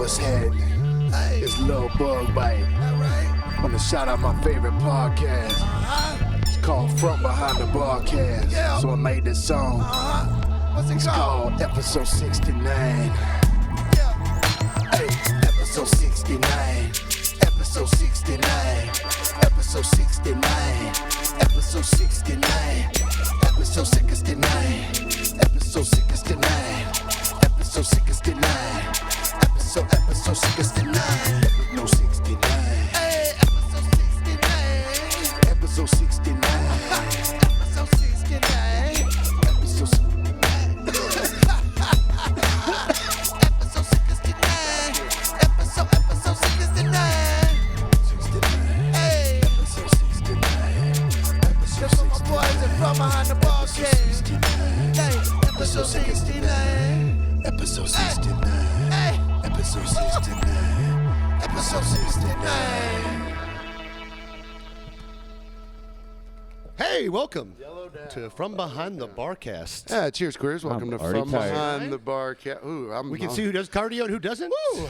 what's happening? It's Lil Bug Bite. Want to shout out my favorite podcast. It's called From Behind the Barcast. So I made this song. It's called Episode 69. Hey, Episode 69. Episode 69. Episode 69. Episode 69. Episode 69. Episode 69. Episode 69. Episode 69. No 69. Hey, episode 69. Episode 69. Episode 69. Episode 69. Episode 69. Episode 69. Hey, episode 69. Episode 69. My boys are from behind the ball game. Hey, episode 69. Episode 69. Hey. Episode 69. Episode 69. Hey, welcome to From Behind the Barcast. Yeah, cheers, queers. Welcome to From Behind the Barcast. Ooh, we can see who does cardio and who doesn't. Woo.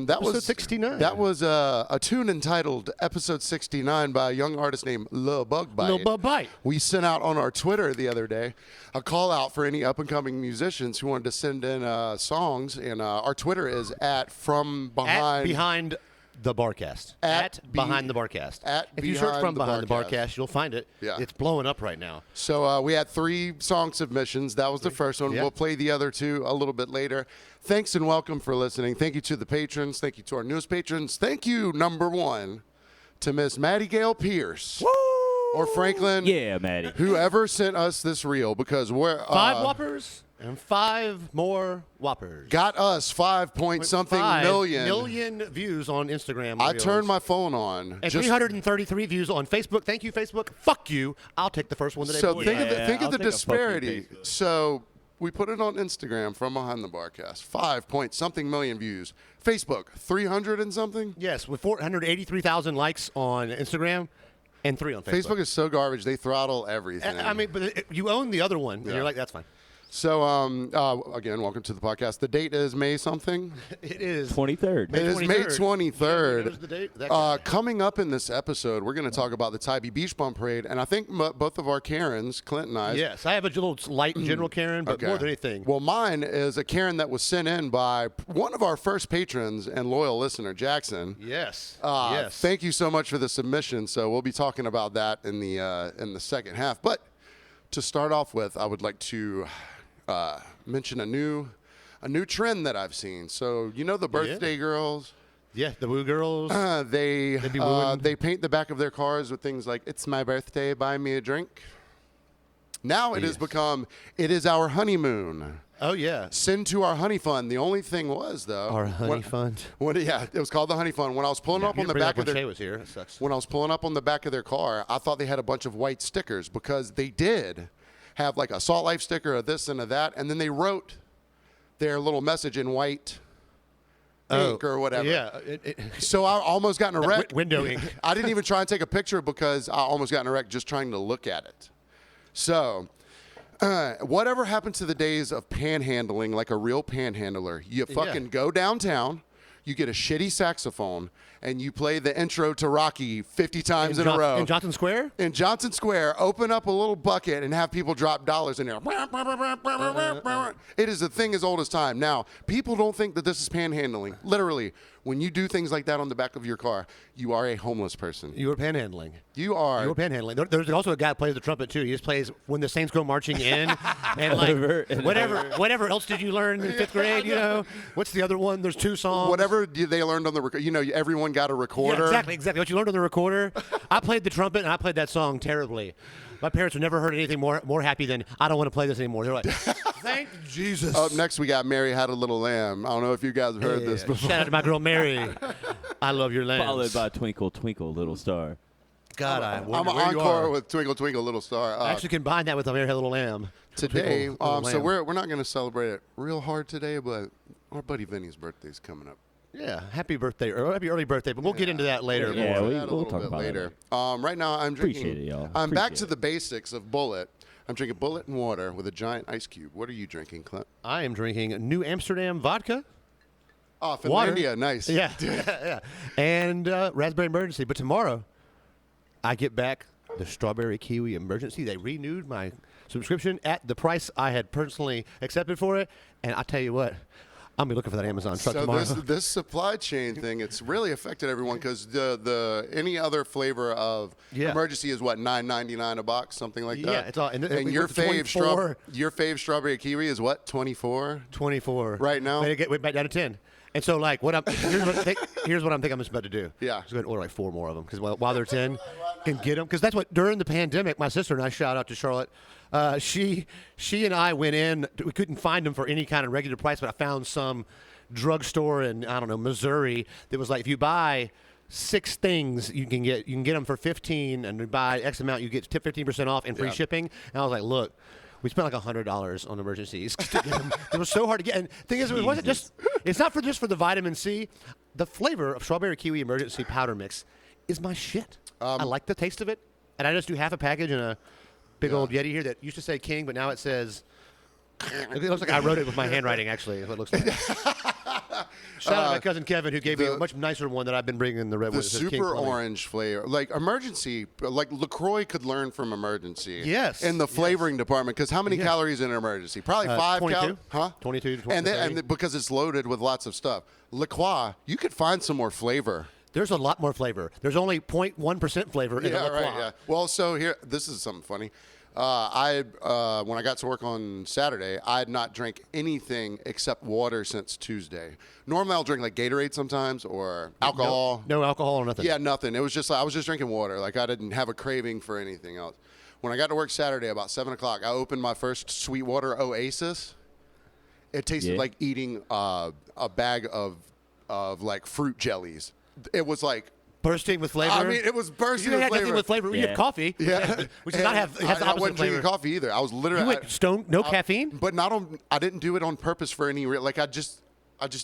That Episode was 69. That was a tune entitled Episode 69 by a young artist named Lil Bug Bite. Lil Bug Bite. We sent out on our Twitter the other day a call out for any up and coming musicians who wanted to send in songs, and our Twitter is at From Behind. At Behind the Barcast. Behind the Barcast. If you search From Behind the Barcast, you'll find it. Yeah. It's blowing up right now. So we had 3 song submissions. That was the first one. Yeah. We'll play the other 2 a little bit later. Thanks and welcome for listening. Thank you to the patrons. Thank you to our newest patrons. Thank you, number 1, to Miss Maddy Gail Pierce. Woo! Or Franklin. Yeah, Maddy. Whoever sent us this reel, because we're 5 Whoppers and 5 more Whoppers. got us 5-point-something million views on Instagram. I Reels. turned my phone on. And 333 views on Facebook. Thank you, Facebook. Fuck you. I'll take the first one today. So boys. think of Yeah, the I'll take a fuck you, disparity. Facebook. So we put it on Instagram, From Behind the Barcast. 5-point-something million views. Facebook, 300 and something. Yes, with 483,000 likes on Instagram and 3 on Facebook. Facebook is so garbage; they throttle everything. I mean, but you own the other one, and you're like, that's fine. So again, welcome to the podcast. The date is May something. It is 23rd. It is May 23rd. Knows the date? That guy. Coming up in this episode, we're going to talk about the Tybee Beach Bum Parade, and I think both of our Karens, Clint and I. Yes, I have a little light general Karen, but Okay. more than anything. Well, mine is a Karen that was sent in by one of our first patrons and loyal listener, Jackson. Yes. Thank you so much for the submission. So we'll be talking about that in the second half. But to start off with, I would like to mention a new trend that I've seen. So you know the birthday girls. Yeah, the Woo Girls. They be wooing. they paint the back of their cars with things like "It's my birthday, buy me a drink." Now it has become "It is our honeymoon. Oh, yeah. Send to our honey fund." The only thing was though, Our honey fund. Yeah, it was called the honey fund. When I was pulling up on the back of Shay their was here. That sucks. when I was pulling up on the back of their car, I thought they had a bunch of white stickers because they did have like a Salt Life sticker, a this and a that, and then they wrote their little message in white ink or whatever. Yeah. So I almost got in a wreck. Window ink. I didn't even try and take a picture because I almost got in a wreck just trying to look at it. So whatever happened to the days of panhandling like a real panhandler? You fucking go downtown, you get a shitty saxophone, and you play the intro to Rocky 50 times in a row. In Johnson Square? In Johnson Square, open up a little bucket and have people drop dollars in there. It is a thing as old as time. Now, people don't think that this is panhandling. Literally, when you do things like that on the back of your car, you are a homeless person. You were panhandling. You are. You were panhandling. There's also a guy that plays the trumpet, too. He just plays When the Saints Go Marching In. And like, whatever else did you learn in 5th grade, you know? What's the other one? There's 2 songs. Whatever they learned on the everyone got a recorder. Yeah, exactly. What you learned on the recorder. I played the trumpet, and I played that song terribly. My parents have never heard anything more happy than, I don't want to play this anymore. They're like, thank Jesus. Up next, we got Mary Had a Little Lamb. I don't know if you guys have heard this before. Shout out to my girl Mary. I love your lambs. Followed by Twinkle, Twinkle, Little Star. God, I wonder I'm where an you encore are. with Twinkle Twinkle Little Star. I actually combine that with the Mary Had a Little Lamb. Today, Twinkle, Little so Lamb. we're not going to celebrate it real hard today, but our buddy Vinny's birthday's coming up. Yeah, happy birthday, or happy early birthday, but we'll get into that later. Yeah, more. we'll a little talk bit about later. that. Right now, I'm drinking. Appreciate it, y'all. I'm back Appreciate to it. the basics of Bullet. I'm drinking Bullet and water with a giant ice cube. What are you drinking, Clint? I am drinking New Amsterdam vodka Oh, water. Finlandia, nice. Yeah, yeah. And raspberry emergency. But tomorrow, I get back the strawberry kiwi emergency. They renewed my subscription at the price I had personally accepted for it. And I tell you what, I'm gonna be looking for that Amazon truck tomorrow. This supply chain thing, it's really affected everyone because the any other flavor of emergency is what, $9.99 a box, something like that. Yeah, it's all. And your fave strawberry kiwi is what, 24? 24 right now. Went back down to 10. And so, like, here's what I'm thinking I'm just about to do. Yeah. Just go ahead and order like 4 more of them because while they're 10, and get them because that's what during the pandemic. My sister and I, shout out to Charlotte. She and I went in. We couldn't find them for any kind of regular price, but I found some drugstore in, I don't know, Missouri that was like, if you buy 6 things, you can get them for 15, and you buy X amount, you get 15% off and free shipping. And I was like, look. We spent like $100 on emergencies to get them. It was so hard to get. And the thing is, it wasn't just. It's not just for the vitamin C. The flavor of strawberry kiwi emergency powder mix is my shit. I like the taste of it, and I just do half a package in a big old Yeti here that used to say King, but now it says. It looks like I wrote it with my handwriting. Actually, is what it looks like. Shout out to my cousin Kevin, who gave me a much nicer one that I've been bringing in the red one. The super orange flavor, like emergency, like LaCroix could learn from emergency. Yes. In the flavoring department, because how many calories in emergency? Probably 5 calories. Huh? 22 to 20. And because it's loaded with lots of stuff. LaCroix, you could find some more flavor. There's a lot more flavor. There's only 0.1% flavor in LaCroix. Right, yeah. Well, so here, this is something funny. When I got to work on Saturday, I had not drank anything except water since Tuesday. Normally, I'll drink like Gatorade sometimes or alcohol. No alcohol or nothing. Yeah, nothing. It was just like I was just drinking water. Like I didn't have a craving for anything else. When I got to work Saturday about 7 o'clock, I opened my first Sweetwater Oasis. It tasted like eating a bag of like fruit jellies. It was like. Bursting with flavor. I mean, it was bursting with flavor. Nothing with flavor. You had coffee. Yeah, which does not have. It has the I opposite wasn't flavor. drinking coffee either. I was literally. You went stone, no caffeine. But not on. I didn't do it on purpose for any. Like I just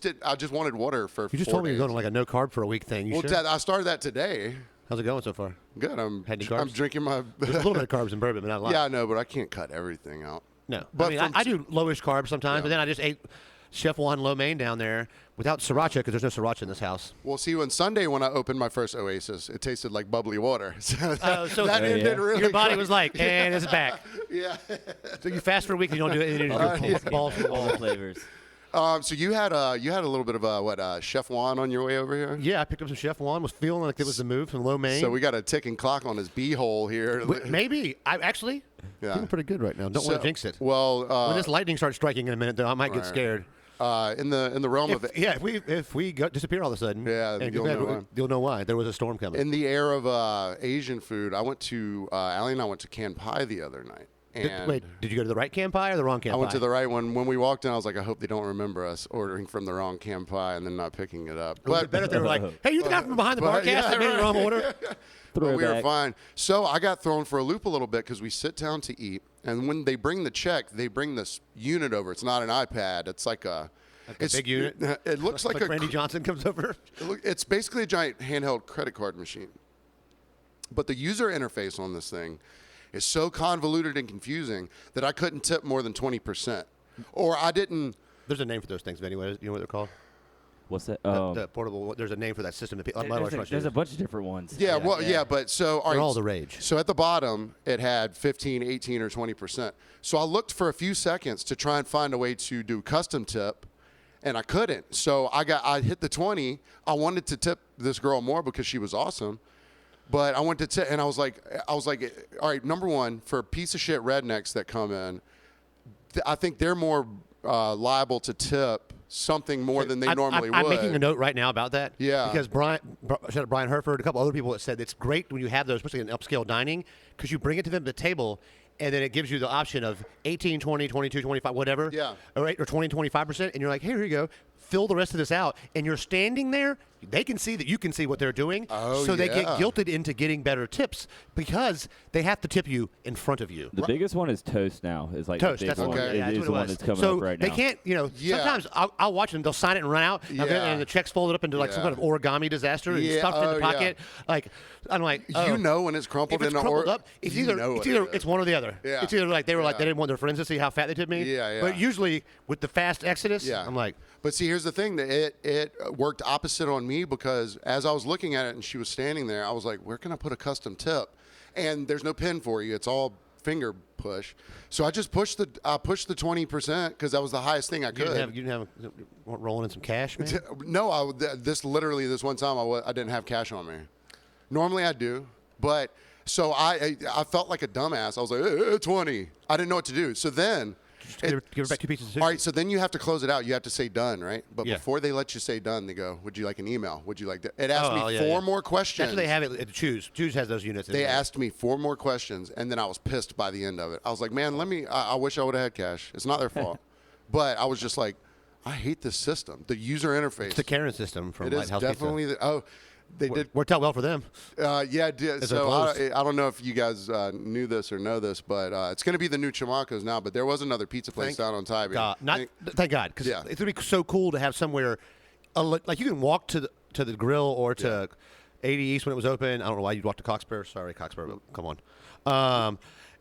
did. I just wanted water for. You just 4 told me days. you're going to like a no carb for a week thing. You Well, sure? I started that today. How's it going so far? Good. I'm Had any carbs? I'm drinking my. There's a little bit of carbs in bourbon, but not a lot. Yeah, I know, but I can't cut everything out. No, But I mean, from- I do lowish carbs sometimes, but then I just ate Chef Juan Lo Mein down there without sriracha because there's no sriracha in this house. Well, see, on Sunday when I opened my first Oasis, it tasted like bubbly water. So that Oh, ended really your body quick. was like, and it's back. Yeah. So you fast for a week and you don't do it, and you just balls to the All wall. flavors. So you had a little bit of Chef Juan on your way over here. Yeah, I picked up some Chef Juan. Was feeling like it was the move from Lo Mein. So we got a ticking clock on his beehole here. Maybe I actually feeling pretty good right now. Don't want to jinx it. Well, when this lightning starts striking in a minute, though, I might get scared. in the realm of If we disappear all of a sudden, you'll know why. There was a storm coming. in the air of Asian food, I went to Allie and I went to Can Pie the other night. And Did you go to the right Can Pie or the wrong Can Pie? I went to the right one. When we walked in, I was like, I hope they don't remember us ordering from the wrong Can Pie and then not picking it up. It would be better if they were like, hey, you're the guy from behind the barcast that made the wrong order. But we were fine. So I got thrown for a loop a little bit because we sit down to eat, and when they bring the check, they bring this unit over. It's not an iPad. It's like a big unit. It looks like a Randy Johnson comes over. It's basically a giant handheld credit card machine. But the user interface on this thing is so convoluted and confusing that I couldn't tip more than 20%. Or I didn't. There's a name for those things, Vinnie. You know what they're called? What's that? The portable. There's a name for that system. There's a bunch of different ones. Yeah, but so they're all the rage. So at the bottom, it had 15, 18, or 20%. So I looked for a few seconds to try and find a way to do custom tip, and I couldn't. So I hit the 20. I wanted to tip this girl more because she was awesome. But I went to tip, and I was like, all right, number one, for piece of shit rednecks that come in, I think they're more liable to tip something more than they normally would. I'm making a note right now about that. Yeah. Because Brian Herford, a couple other people that said it's great when you have those, especially in upscale dining, because you bring it to them at the table, and then it gives you the option of 18, 20, 22, 25, whatever. Yeah. Or 20, 25%, and you're like, hey, here you go. Fill the rest of this out. And you're standing there, they can see that you can see what they're doing, so they get yeah. guilted into getting better tips because they have to tip you in front of you. The biggest one is Toast now. Is like Toast, the big that's the one. one. Okay. Yeah, It that's is what the it one was. that's coming So up right they now. can't, Yeah. sometimes I'll watch them. They'll sign it and run out, and the check's folded up into like some Yeah. kind of origami disaster and Yeah, stuffed in the yeah. pocket. Like, I'm like, oh. You know when it's crumpled If it's in crumpled up, it's you either know it's it either is. it's one or the other. Yeah. It's either like they were like Yeah. they didn't want their friends to see how fat they tipped me. Yeah, yeah. But usually with the fast exodus, Yeah. I'm like, But see, here's the thing: that it worked opposite on me because as I was looking at it and she was standing there, I was like, "Where can I put a custom tip?" And there's no pin for you; it's all finger push. So I just pushed the 20% because that was the highest thing I could. you didn't have rolling in some cash, man. No, this one time I didn't have cash on me. Normally I do, but so I felt like a dumbass. I was like 20. I didn't know what to do. So then. Give her back 2 pieces of tissue. All right, so then you have to close it out. You have to say done, right? But Yeah. before they let you say done, they go, "Would you like an email? Would you like that?" It asked me yeah, four yeah. more questions. That's what they have at Choose. Choose has those units. They asked me 4 more questions, and then I was pissed by the end of it. I was like, "Man, I wish I would have had cash. It's not their fault." But I was just like, I hate this system. The user interface. It's the Karen system from It is Lighthouse definitely Pizza. they did. Worked out well for them. Yeah, it did. As So opposed- I don't know if you guys knew this or know this, but it's going to be the new Chamaco's now. But there was another pizza place down on Tybee. Thank God, because Yeah. it's gonna be so cool to have somewhere, like you can walk to the grill or to 80 East when it was open. I don't know why you'd walk to Coxbear. Sorry, Coxbear, but come on.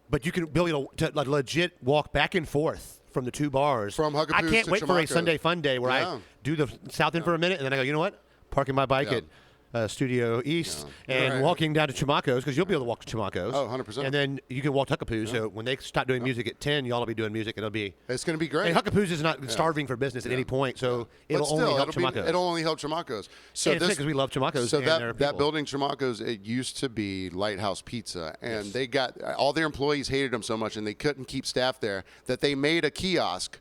But you can be able to like, legit walk back and forth from the 2 bars. From Huckapoo's I can't to wait for a Chamaco's. Sunday fun day where Yeah. I do the south end for a minute and then I go, you know what? Parking my bike Yeah. at Studio East and Right. walking down to Chamaco's because you'll be able to walk to Chamaco's. Oh, 100%. And then you can walk to Huckapoo's. So when they stop doing music at 10, y'all will be doing music. It'll be. It's going to be great. And Huckapoo's is not starving for business at any point, so But it'll still, only help it'll Chamaco's. only help Chamaco's. So And it's because we love Chamaco's. So and their that people. building Chamaco's, it used to be Lighthouse Pizza, and they got all their employees hated them so much, and they couldn't keep staff there that they made a kiosk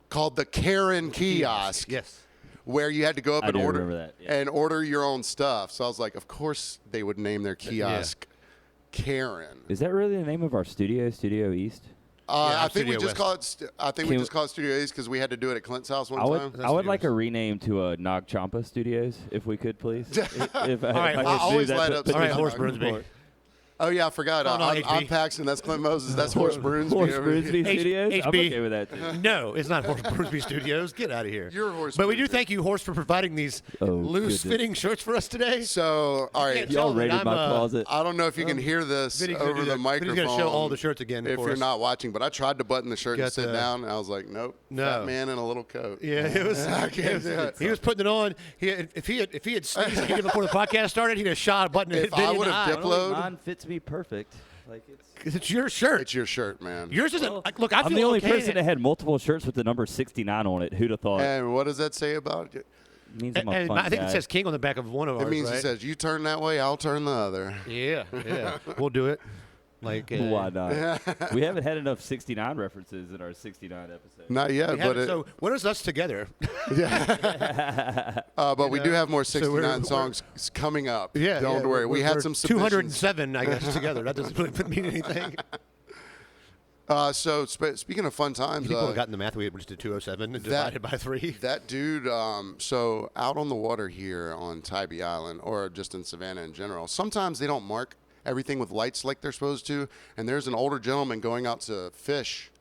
called the Karen Kiosk. Yes. Where you had to go up I and do order remember that, yeah. and order your own stuff. So I was like, of course they would name their kiosk Karen. Is that really the name of our studio, Studio East? I think we Studio just West. call it. I think we just call it Studio East because we had to do it at Clint's house one time. I would like a rename to Nog Champa Studios, if we could, please. if right, I could I always do that, light up put All right, this Horse on Brunsby. report. Oh yeah, I forgot. Oh, no, I'm HB. Paxton. That's Clint Moses. That's Horse Brunsby. Horse Brunsby H- Studios? I'm HB. okay with that, too. No, it's not Horse Brunsby Studios. Get out of here. You're Horse But we do Brunsby. thank you, Horse, for providing these Oh, loose-fitting shirts for us today. So all right, can't Y'all tell that raided I'm, my closet. I don't know if you can hear this Vinny's gonna over do the that. microphone. Vinny's gonna show all the shirts again if for you're us. not watching. But I tried to button the shirt and Got sit the- down, and I was like, nope, No. fat man in a little coat. Yeah, it was. I can't do it. He was putting it on. If he had sneezed again before the podcast started, he'd have shot a button and If hit Vinny I in the would've eye. dipped- Upload. Mine fits me perfect. Like it's. 'Cause it's your shirt. It's your shirt, man. Yours isn't. Like, look, I I'm feel the only okay in person it. that had multiple shirts with the number 69 on it. Who'd have thought? And what does that say about it? It means I'm a And fun I think guy. it says King on the back of one of ours. It means right? he says, "You turn that way, I'll turn the other." Yeah, yeah. We'll do it. Like Why not? We haven't had enough 69 references in our 69 episodes. Not yet, we but haven't- so what is us together? but we do have more 69 we're- songs coming up. Yeah, don't yeah, worry. We had we're some submissions. 207, I guess, together. That doesn't really mean anything. So speaking of fun times, People have gotten the math. We just did 207 and divided by 3. that dude, so out on the water here on Tybee Island, or just in Savannah in general, sometimes they don't mark everything with lights like they're supposed to. And there's an older gentleman going out to fish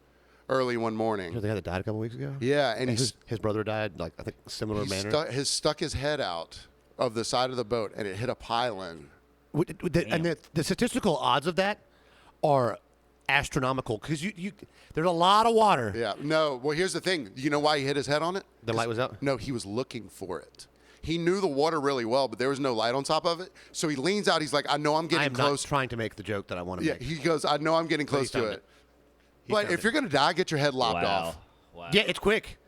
early one morning. The guy that died a couple weeks ago. Yeah, and his brother died like I think similar manner. he stuck his head out of the side of the boat, and it hit a pylon. And the statistical odds of that are astronomical because there's a lot of water. Yeah. No. Well, here's the thing. You know why he hit his head on it? The light was out? No, he was looking for it. He knew the water really well, but there was no light on top of it. So he leans out. He's like, I know I'm I getting am close. not trying to make the joke that I want to Yeah. make. He goes, I know I'm getting he close to found it. it. He But found if it. you're going to die, get your head lopped Wow. off. Wow. Yeah, it's quick.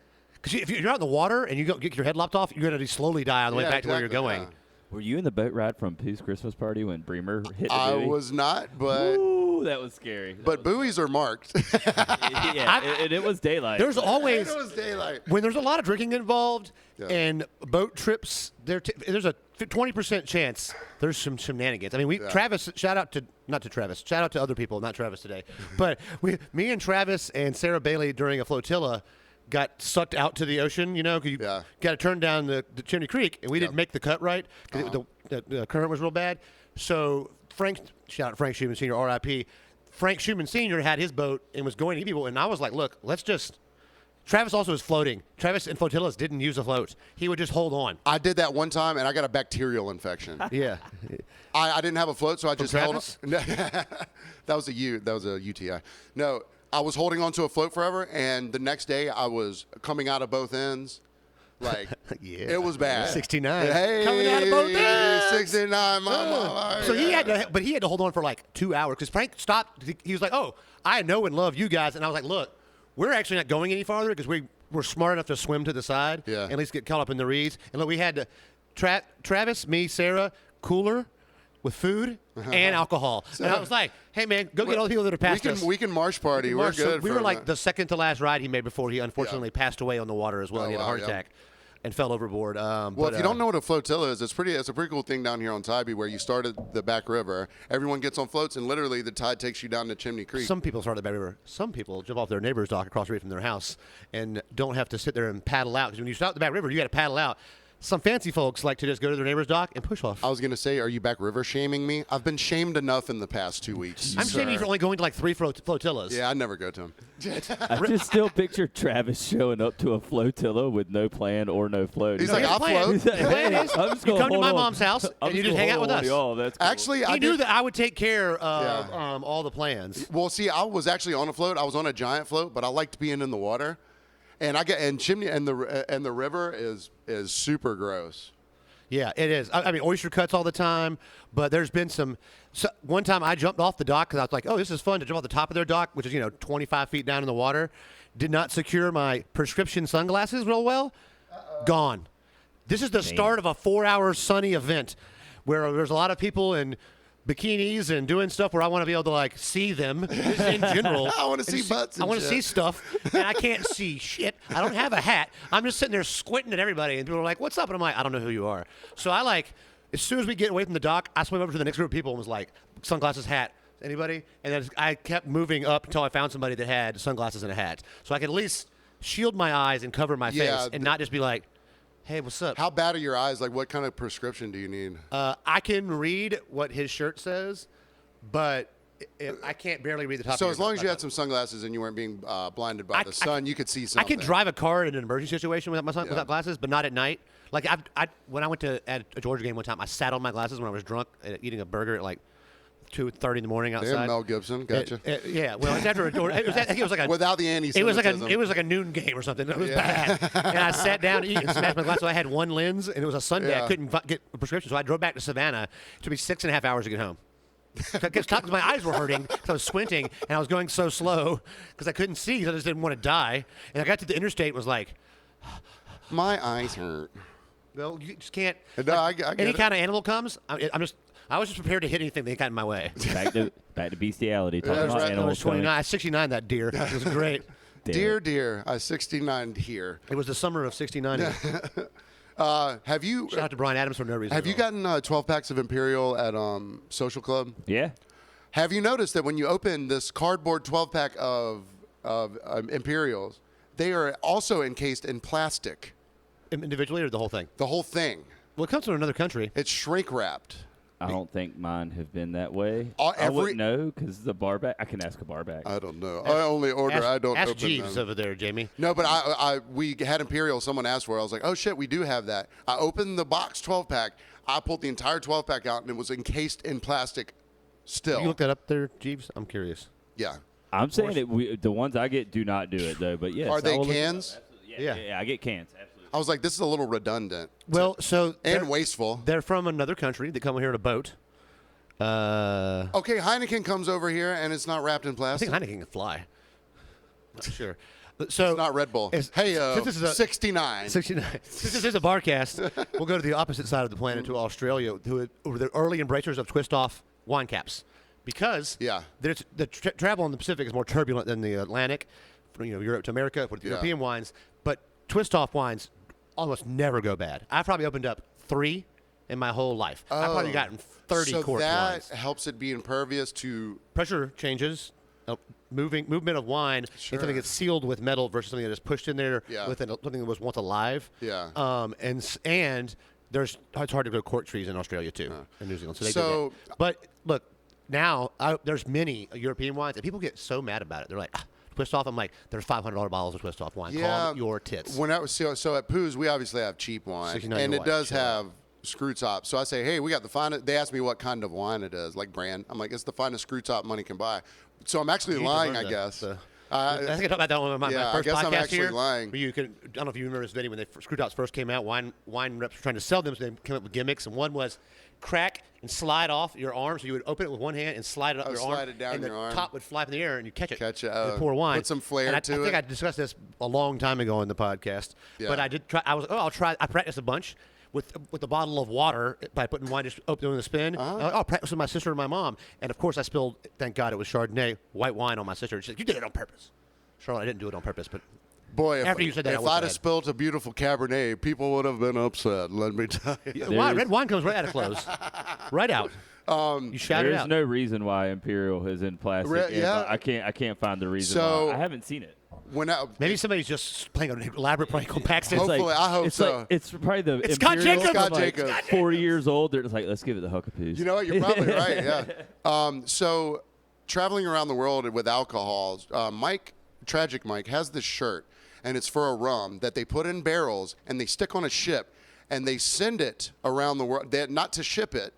Because if you're out in the water and you go get your head lopped off, you're going to slowly die on the way Yeah, back to where you're exactly, going. yeah. Were you in the boat ride from Pooh's Christmas party when Bremer hit the I buoy? was not, but Ooh, that was scary. but buoys are marked. Yeah, and it was daylight. There's always It was daylight. when there's a lot of drinking involved Yeah. and boat trips, there's a 20% chance there's some shenanigans. I mean, Travis, shout out to other people, not Travis today, but me and Travis and Sarah Bailey during a flotilla got sucked out to the ocean. You know, 'cause you got to turn down the Chimney Creek, and we didn't make the cut right because the current was real bad. So shout out Frank Schumann Sr., R.I.P. Frank Schumann Sr. had his boat and was going to people, and I was like, look, let's just. Travis also was floating. Travis and flotillas didn't use a float. He would just hold on. I did that one time, and I got a bacterial infection. Yeah. I didn't have a float, so I just Travis? held on. That was a UTI. No, I was holding on to a float forever, and the next day I was coming out of both ends. Like, it was bad. 69. Hey, Coming out of both ends. 69, mama. So he had to hold on for like 2 hours because Frank stopped. He was like, oh, I know and love you guys. And I was like, look, we're actually not going any farther because we're smart enough to swim to the side and at least get caught up in the reeds. And look, we had Travis, me, Sarah, cooler with food and alcohol. And I was like, hey, man, go get all the people that are past us. We can march party. We're good. So we were like the second to last ride he made before he unfortunately passed away on the water as well. He had a heart attack and fell overboard. Well, if you don't know what a flotilla is, it's a pretty cool thing down here on Tybee where you start at the back river. Everyone gets on floats, and literally the tide takes you down to Chimney Creek. Some people start at the back river. Some people jump off their neighbor's dock across the street from their house and don't have to sit there and paddle out. Because when you start at the back river, you got to paddle out. Some fancy folks like to just go to their neighbor's dock and push off. I was going to say, are you back river shaming me? I've been shamed enough in the past 2 weeks. I'm shaming you for only going to like 3 flotillas. Yeah, I never go to them. I just still picture Travis showing up to a flotilla with no plan or no float. He's like, I'll float. He's like, hey, I'm just You gonna come to hold my on. mom's house I'm and you just just hang out with gonna us. hold on to y'all. That's cool. Actually, He knew that I would take care of all the plans. Well, see, I was actually on a float. I was on a giant float, but I liked being in the water. And Chimney and the river is super gross. Yeah, it is. I mean, oyster cuts all the time, but there's been one time I jumped off the dock because I was like, oh, this is fun to jump off the top of their dock, which is, 25 feet down in the water. Did not secure my prescription sunglasses real well. Gone. This is the start of a 4-hour sunny event where there's a lot of people in bikinis and doing stuff where I want to be able to like see them just in general. I want to see butts and I want to shit. see stuff, and I can't see shit. I don't have a hat. I'm just sitting there squinting at everybody, and people are like, "What's up?" And I'm like, "I don't know who you are." So I as soon as we get away from the dock, I swim over to the next group of people and was like, "Sunglasses, hat, anybody?" And then I kept moving up until I found somebody that had sunglasses and a hat, so I could at least shield my eyes and cover my face, and not just be like, hey, what's up? How bad are your eyes? Like, what kind of prescription do you need? I can read what his shirt says, but I can't barely read the top. So as long as you had some sunglasses and you weren't being blinded by the sun, you could see something. I can drive a car in an emergency situation without glasses, but not at night. Like when I went to at a Georgia game one time, I sat on my glasses when I was drunk eating a burger at like 2:30 in the morning outside. Damn, Mel Gibson, gotcha. Yeah, well, it's after I think it was like without the anti-Semitism. It was like a noon game or something. It was bad. And I sat down to eat and smashed my glass. So I had one lens, and it was a Sunday. I couldn't get a prescription, so I drove back to Savannah. It took me 6.5 hours to get home. Because my eyes were hurting because I was squinting, and I was going so slow because I couldn't see because I just didn't want to die. And I got to the interstate and was like, my eyes hurt. well, you just can't. No, I get any it. kind of animal comes, I was just prepared to hit anything that got in my way. Back to bestiality. Talking about right. I animals. was 29. I was 69 that deer. It was great. Dear, I 69 here. It was the summer of 69. Have you? Shout out to Brian Adams for no reason. Have you gotten 12 packs of Imperial at Social Club? Yeah. Have you noticed that when you open this cardboard 12 pack of Imperials, they are also encased in plastic? Individually or the whole thing? The whole thing. Well, it comes from another country. It's shrink wrapped. I don't think mine have been that way. I Every- wouldn't know because the barback. I can ask a barback. I don't know. I only order. I don't ask open Jeeves them. over there, Jamie. No, but we had Imperial. Someone asked for it. I was like, oh shit, we do have that. I opened the box 12 pack. I pulled the entire 12 pack out, and it was encased in plastic. Still. You look that up there, Jeeves? I'm curious. Yeah. I'm saying that the ones I get do not do it though. But yes, Are they I will look- cans? Yeah, I get cans. Absolutely. I was like, this is a little redundant. Well, so And wasteful. they're from another country. They come here in a boat. Okay, Heineken comes over here, and it's not wrapped in I plastic. think Heineken can fly. Not sure. So It's not Red Bull. It's- Hey, since this is a- 69. 69. Since this is a barcast, we'll go to the opposite side of the planet to Australia, who were the early embracers of twist-off wine caps, because the travel in the Pacific is more turbulent than the Atlantic, from Europe to America with European wines. But twist-off wines almost never go bad. I've probably opened up 3 in my whole life. I've probably gotten 30 so corked that wines. helps it be impervious to. Pressure changes movement of wine Sure. into something that's sealed with metal versus something that is pushed in there with something that was once alive. Yeah. And it's hard to grow cork trees in Australia too, in New Zealand. So they do that. But look, now there's many European wines, and people get so mad about it. They're like, twist off. I'm like, there's $500 bottles of twist off wine. Call your tits. So at Pooh's, we obviously have cheap wine, and it does have screw top. So I say, hey, we got the finest. They ask me what kind of wine it is, like brand. I'm like, it's the finest screw top money can buy. So I'm actually lying, I guess. I think I talked about that on my first I guess podcast I'm actually here. lying. Where I don't know if you remember this video when screw tops first came out. Wine reps were trying to sell them, so they came up with gimmicks, and one was crack and slide off your arm. So you would open it with one hand and slide it up your arm. Slide it down and your arm. The top would fly up in the air, and you catch it. And pour wine. Put some flair to it. I think I discussed this a long time ago in the podcast. Yeah. But I did try. I'll try. I practiced a bunch with a bottle of water by putting wine, just doing the spin. I'll practice with my sister and my mom. And of course, I spilled. Thank God it was Chardonnay white wine on my sister. And she said, "You did it on purpose." Charlotte, I didn't do it on purpose, but boy, after you said that, if I'd have spilled a beautiful Cabernet, people would have been upset. Let me tell you. Red wine comes right out of clothes, right out. You shout it There's out. no reason why Imperial is in plastic. Yeah. I can't find the reason So- why. I haven't seen it. Maybe somebody's just playing an elaborate prank on Paxton. Hopefully, I hope it's so. Like, it's probably the It's Scott Imperial. Jacobs. Scott Like Jacobs. 40 years old. They're just like, let's give it the Huckapoos. You know what? You're probably right. Yeah. So, traveling around the world with alcohol, Tragic Mike has this shirt, and it's for a rum that they put in barrels and they stick on a ship, and they send it around the world. Not to ship it,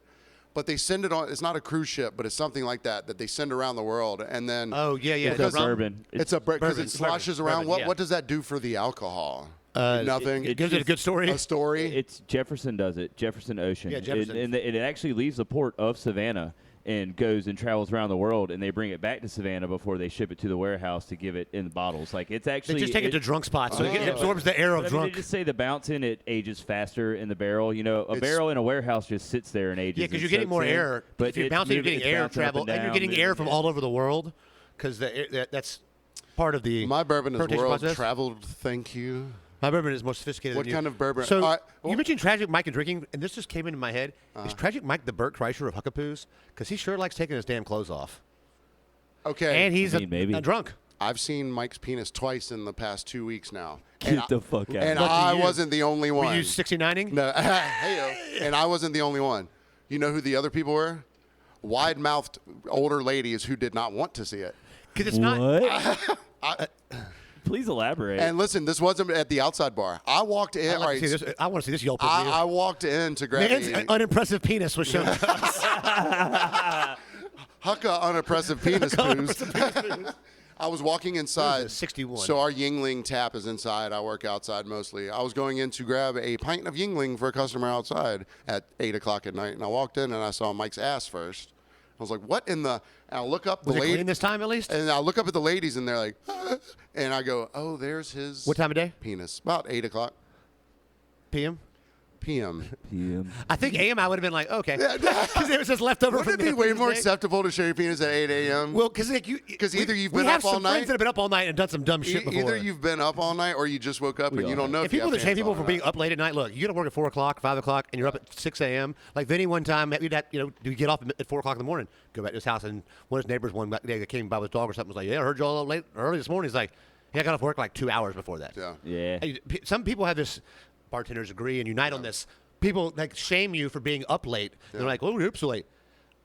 but they send it on. It's not a cruise ship, but it's something like that they send around the world, and then It's a bourbon. It's a because it bourbon, sloshes around. bourbon, What does that do for the alcohol? Nothing. It gives it a good story. A story. It's Jefferson does it. Jefferson Ocean. Yeah, Jefferson. And it actually leaves the port of Savannah and goes and travels around the world, and they bring it back to Savannah before they ship it to the warehouse to give it in bottles. Like it's actually They just take it to drunk spots, so it absorbs the air of But drunk. they just say the bounce in it ages faster in the barrel. You know, a barrel in a warehouse just sits there and ages. Yeah, because and you're getting soaks more in, air. But if you're it's bouncing, you're moving- getting it's air bouncing up travel, and you're down, getting air moving, from all over the world, because that's part of the My bourbon is fermentation world process. traveled. Thank you. My bourbon is more sophisticated. What than you. kind of bourbon? So All right, you mentioned Tragic Mike and drinking, and this just came into my head. Is Tragic Mike the Burt Kreischer of Huckapoos? Because he sure likes taking his damn clothes off, Okay. and he's maybe. a drunk. I've seen Mike's penis twice in the past 2 weeks now. Get the fuck out. And Lucky I you. wasn't the only one. Were you 69ing? No, and I wasn't the only one. You know who the other people were? Wide-mouthed older ladies who did not want to see it. Because it's not. What? Please elaborate. And listen, this wasn't at the outside bar. I walked in. I want to see this Yelp review. I walked in to grab Man's unimpressive penis was shown. Hucka unimpressive penis poos. I was walking inside. 61. So our Yingling tap is inside. I work outside mostly. I was going in to grab a pint of Yingling for a customer outside at 8 o'clock at night. And I walked in and I saw Mike's ass first. I was like, what in the... And I look up Was the it lady. clean this time at least? And I look up at the ladies and they're like... and I go, oh, there's his... What time of day? Penis. About 8 o'clock PM? p.m. PM. I think AM I would have been like, okay. Because it was just leftover Wouldn't from it be way more day. acceptable to show your penis at 8 a.m.? Well, because like either you've we been have up all some night... friends that have been up all night and done some dumb shit before. Either you've been up all night or you just woke up and you don't know If if you people have that shame pants people on for or being not. up late at night, look, you got to work at 4 o'clock, 5 o'clock, and you're up at 6 a.m. Like Vinnie one time, you'd have, you get off at 4 o'clock in the morning, go back to his house, and one of his neighbors one day that came by with his dog or something was like, yeah, I heard you all up late early this morning. He's like, yeah, I got off work like 2 hours before that. Yeah. Yeah. Hey, some people have this, bartenders agree and unite on this. People like shame you for being up late. They're like, oh, we're up so late.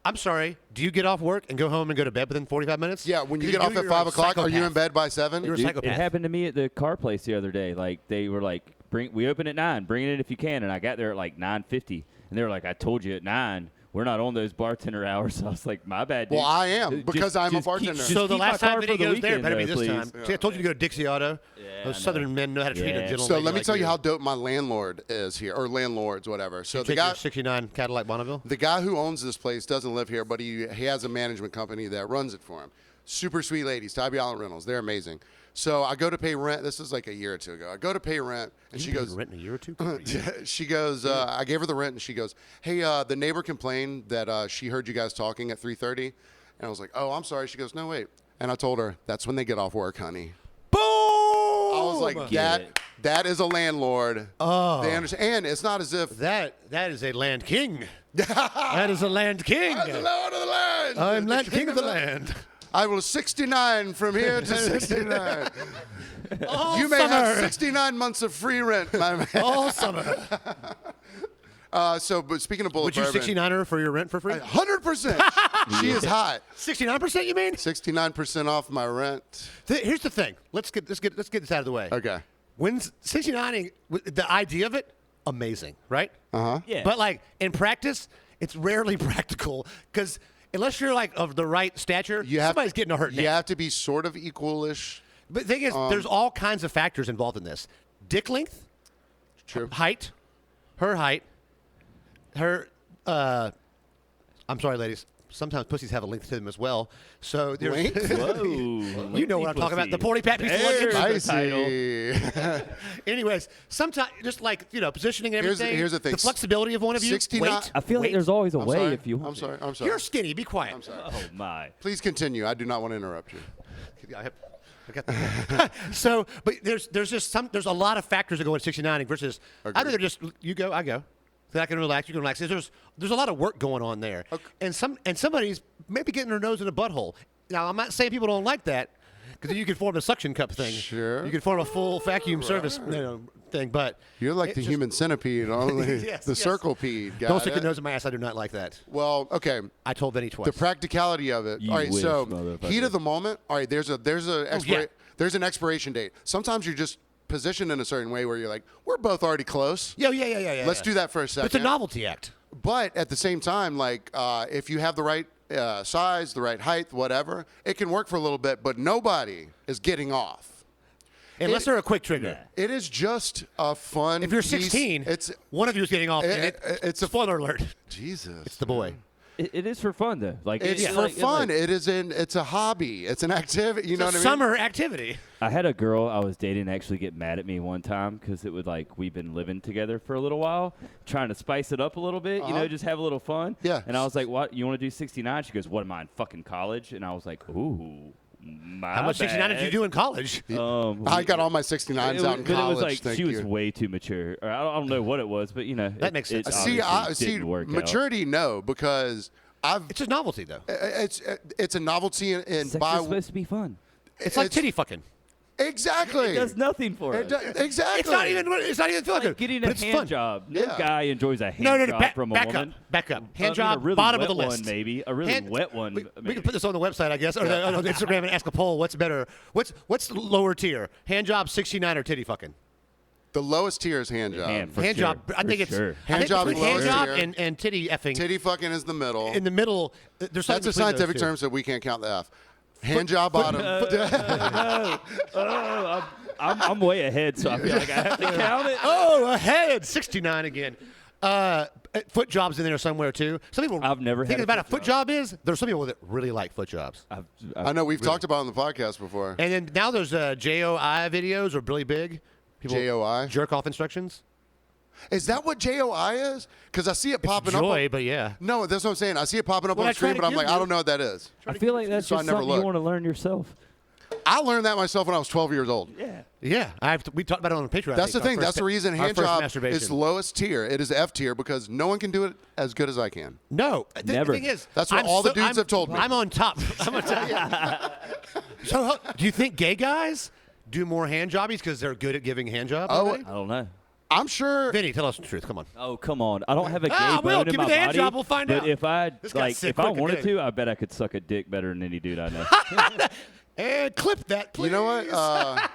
I'm sorry. Do you get off work and go home and go to bed within 45 minutes? Yeah, when you 'Cause get off at you're 5 a o'clock, are you in psychopath. bed by 7? You're a Dude, psychopath. it happened to me at the car place the other day. Like they were like, we open at 9, bring it in if you can, and I got there at like 9:50, and they were like, I told you at 9. We're not on those bartender hours. So I was like, my bad, dude. Well, I am, because I'm a just bartender. Just So the keep my last time car Vinnie for the goes there, weekend, better be though, this please. time. See, I told you to go to Dixie Auto. I Those know. Southern men know how to treat a Yeah. gentleman. So let me like tell you how dope my landlord is here, or landlords, whatever. So the Take guy, your 69 Cadillac Bonneville. the guy who owns this place doesn't live here, but he has a management company that runs it for him. Super sweet ladies, Tybee Rentals. They're amazing. So I go to pay rent. This is like a year or two ago. I go to pay rent, and she goes, rent in a year or two. she goes, I gave her the rent, and she goes, hey, the neighbor complained that she heard you guys talking at 3:30. And I was like, oh, I'm sorry. She goes, no, wait. And I told her, that's when they get off work, honey. Boom! I was like, Get it. that is a landlord. Oh. They understand. And it's not as if That is a land king. That is a land king. I'm the lord of the land. I'm land king of the land. I will 69 from here to 69. All You may summer. have 69 months of free rent, my man. All summer. But speaking of bullet Would you bourbon, 69er for your rent for free? 100%. She is hot. 69%, you mean? 69% off my rent. Here's the thing. Let's get this out of the way. Okay. When 69ing, the idea of it, amazing, right? Yeah. But like in practice, it's rarely practical because unless you're like of the right stature, somebody's getting a hurt. You have to be sort of equalish. But the thing is, there's all kinds of factors involved in this. Dick length, True. height, her height, her. I'm sorry, ladies. Sometimes pussies have a length to them as well. So there's. Length? Whoa. You know what I'm talking about. The porty pat piece of There's luggage. the I title. see. Anyways, sometimes just like positioning and Here's the- everything. here's the thing. The flexibility of one of you. 69 Weight. I feel like Weight. there's always a I'm way sorry. if you want. I'm sorry. I'm sorry. You're skinny. Be quiet. I'm sorry. Oh my. Please continue. I do not want to interrupt you. I got that. So, but there's a lot of factors that go into 69ing versus I'd Agreed. rather just you go, I go. Then I can relax. You can relax. There's a lot of work going on there, and somebody's maybe getting their nose in a butthole. Now I'm not saying people don't like that because you can form a suction cup thing. Sure. You can form a full vacuum service thing, but You're like the just- human centipede, only Yes, the yes. circlepede. Got Don't stick your it? nose in my ass. I do not like that. Well, okay. I told Vinnie twice. The practicality of it. You All right, wish, so motherfucker. heat of the moment. All right, there's an expiration date. Sometimes you're just positioned in a certain way where you're like, we're both already close. yeah. Let's do that for a second. It's a novelty act. But at the same time, like if you have the right size, the right height, whatever, it can work for a little bit. But nobody is getting off. Unless they're a quick trigger. Yeah. It is just a fun. If you're piece. 16, it's one of you is getting off. and it's a spoiler alert. Jesus. It's the boy. It is for fun though. Like It's for fun. It's a hobby. It's an activity. You know what I mean? Summer activity. I had a girl I was dating actually get mad at me one time because it would like we've been living together for a little while, trying to spice it up a little bit, just have a little fun. Yeah. And I was like, "What? You want to do 69?" She goes, "What am I in fucking college?" And I was like, "Ooh, my How much 69 did you do in college? I got all my 69s out in but college. it was like thank she was you. way too mature. Or I don't know what it was, but That makes sense. It See, obviously didn't work out. maturity, no, because It's just novelty, though. it's a novelty in Sex by is supposed to be fun. It's like titty fucking. exactly. It does nothing for us. Exactly. It's not even feel like Like getting a hand job. No Yeah. guy enjoys a hand No, job from a back woman. up. Back up. Hand I mean, job, a really bottom of wet the list. one, maybe. A really wet one. We maybe. can put this on the website, I guess, or on the Instagram and ask a poll. What's better? What's the lower tier? Hand job, 69, or titty fucking? The lowest tier is hand job. Hand, for Hand sure, job. I for think it's sure. Hand job between is hand lower job tier. and titty effing. Titty fucking is the middle. In the middle, there's something That's a between those scientific two. term, so we can't count the F. Hand job bottom. I'm way ahead, so I feel like I have to count it. Oh, ahead, 69 again. Foot jobs in there somewhere too. Some people. I've never think had a about foot a foot job is there's some people that really like foot jobs. I know we've talked about it on the podcast before. And then now there's JOI videos or really big. People JOI? jerk off instructions. Is that what JOI is? Because I see it popping up. Joy, but yeah. No, that's what I'm saying. I see it popping up Well, on I the screen, try to but I'm give like, you- I don't know what that is. I feel like that's So I just never something you looked. want to learn yourself. I learned that myself when I was 12 years old. Yeah. Yeah, we talked about it on the Patreon. I That's the think, thing. our That's first the reason our hand first job masturbation. is lowest tier. It is F tier because no one can do it as good as I can. No, Never. The thing is, That's what all the dudes have told me. I'm on top. I'm gonna tell you. So, do you think gay guys do more hand jobbies because they're good at giving hand jobs? Oh, I don't know. I'm sure. Vinny, tell us the truth. Come on. Oh, come on. I don't have a gay Ah, Will, bone in give my me the hand body. job. We'll find but out. if I This guy's sick if I quick and wanted good. to, I bet I could suck a dick better than any dude I know. And clip that, please. You know what?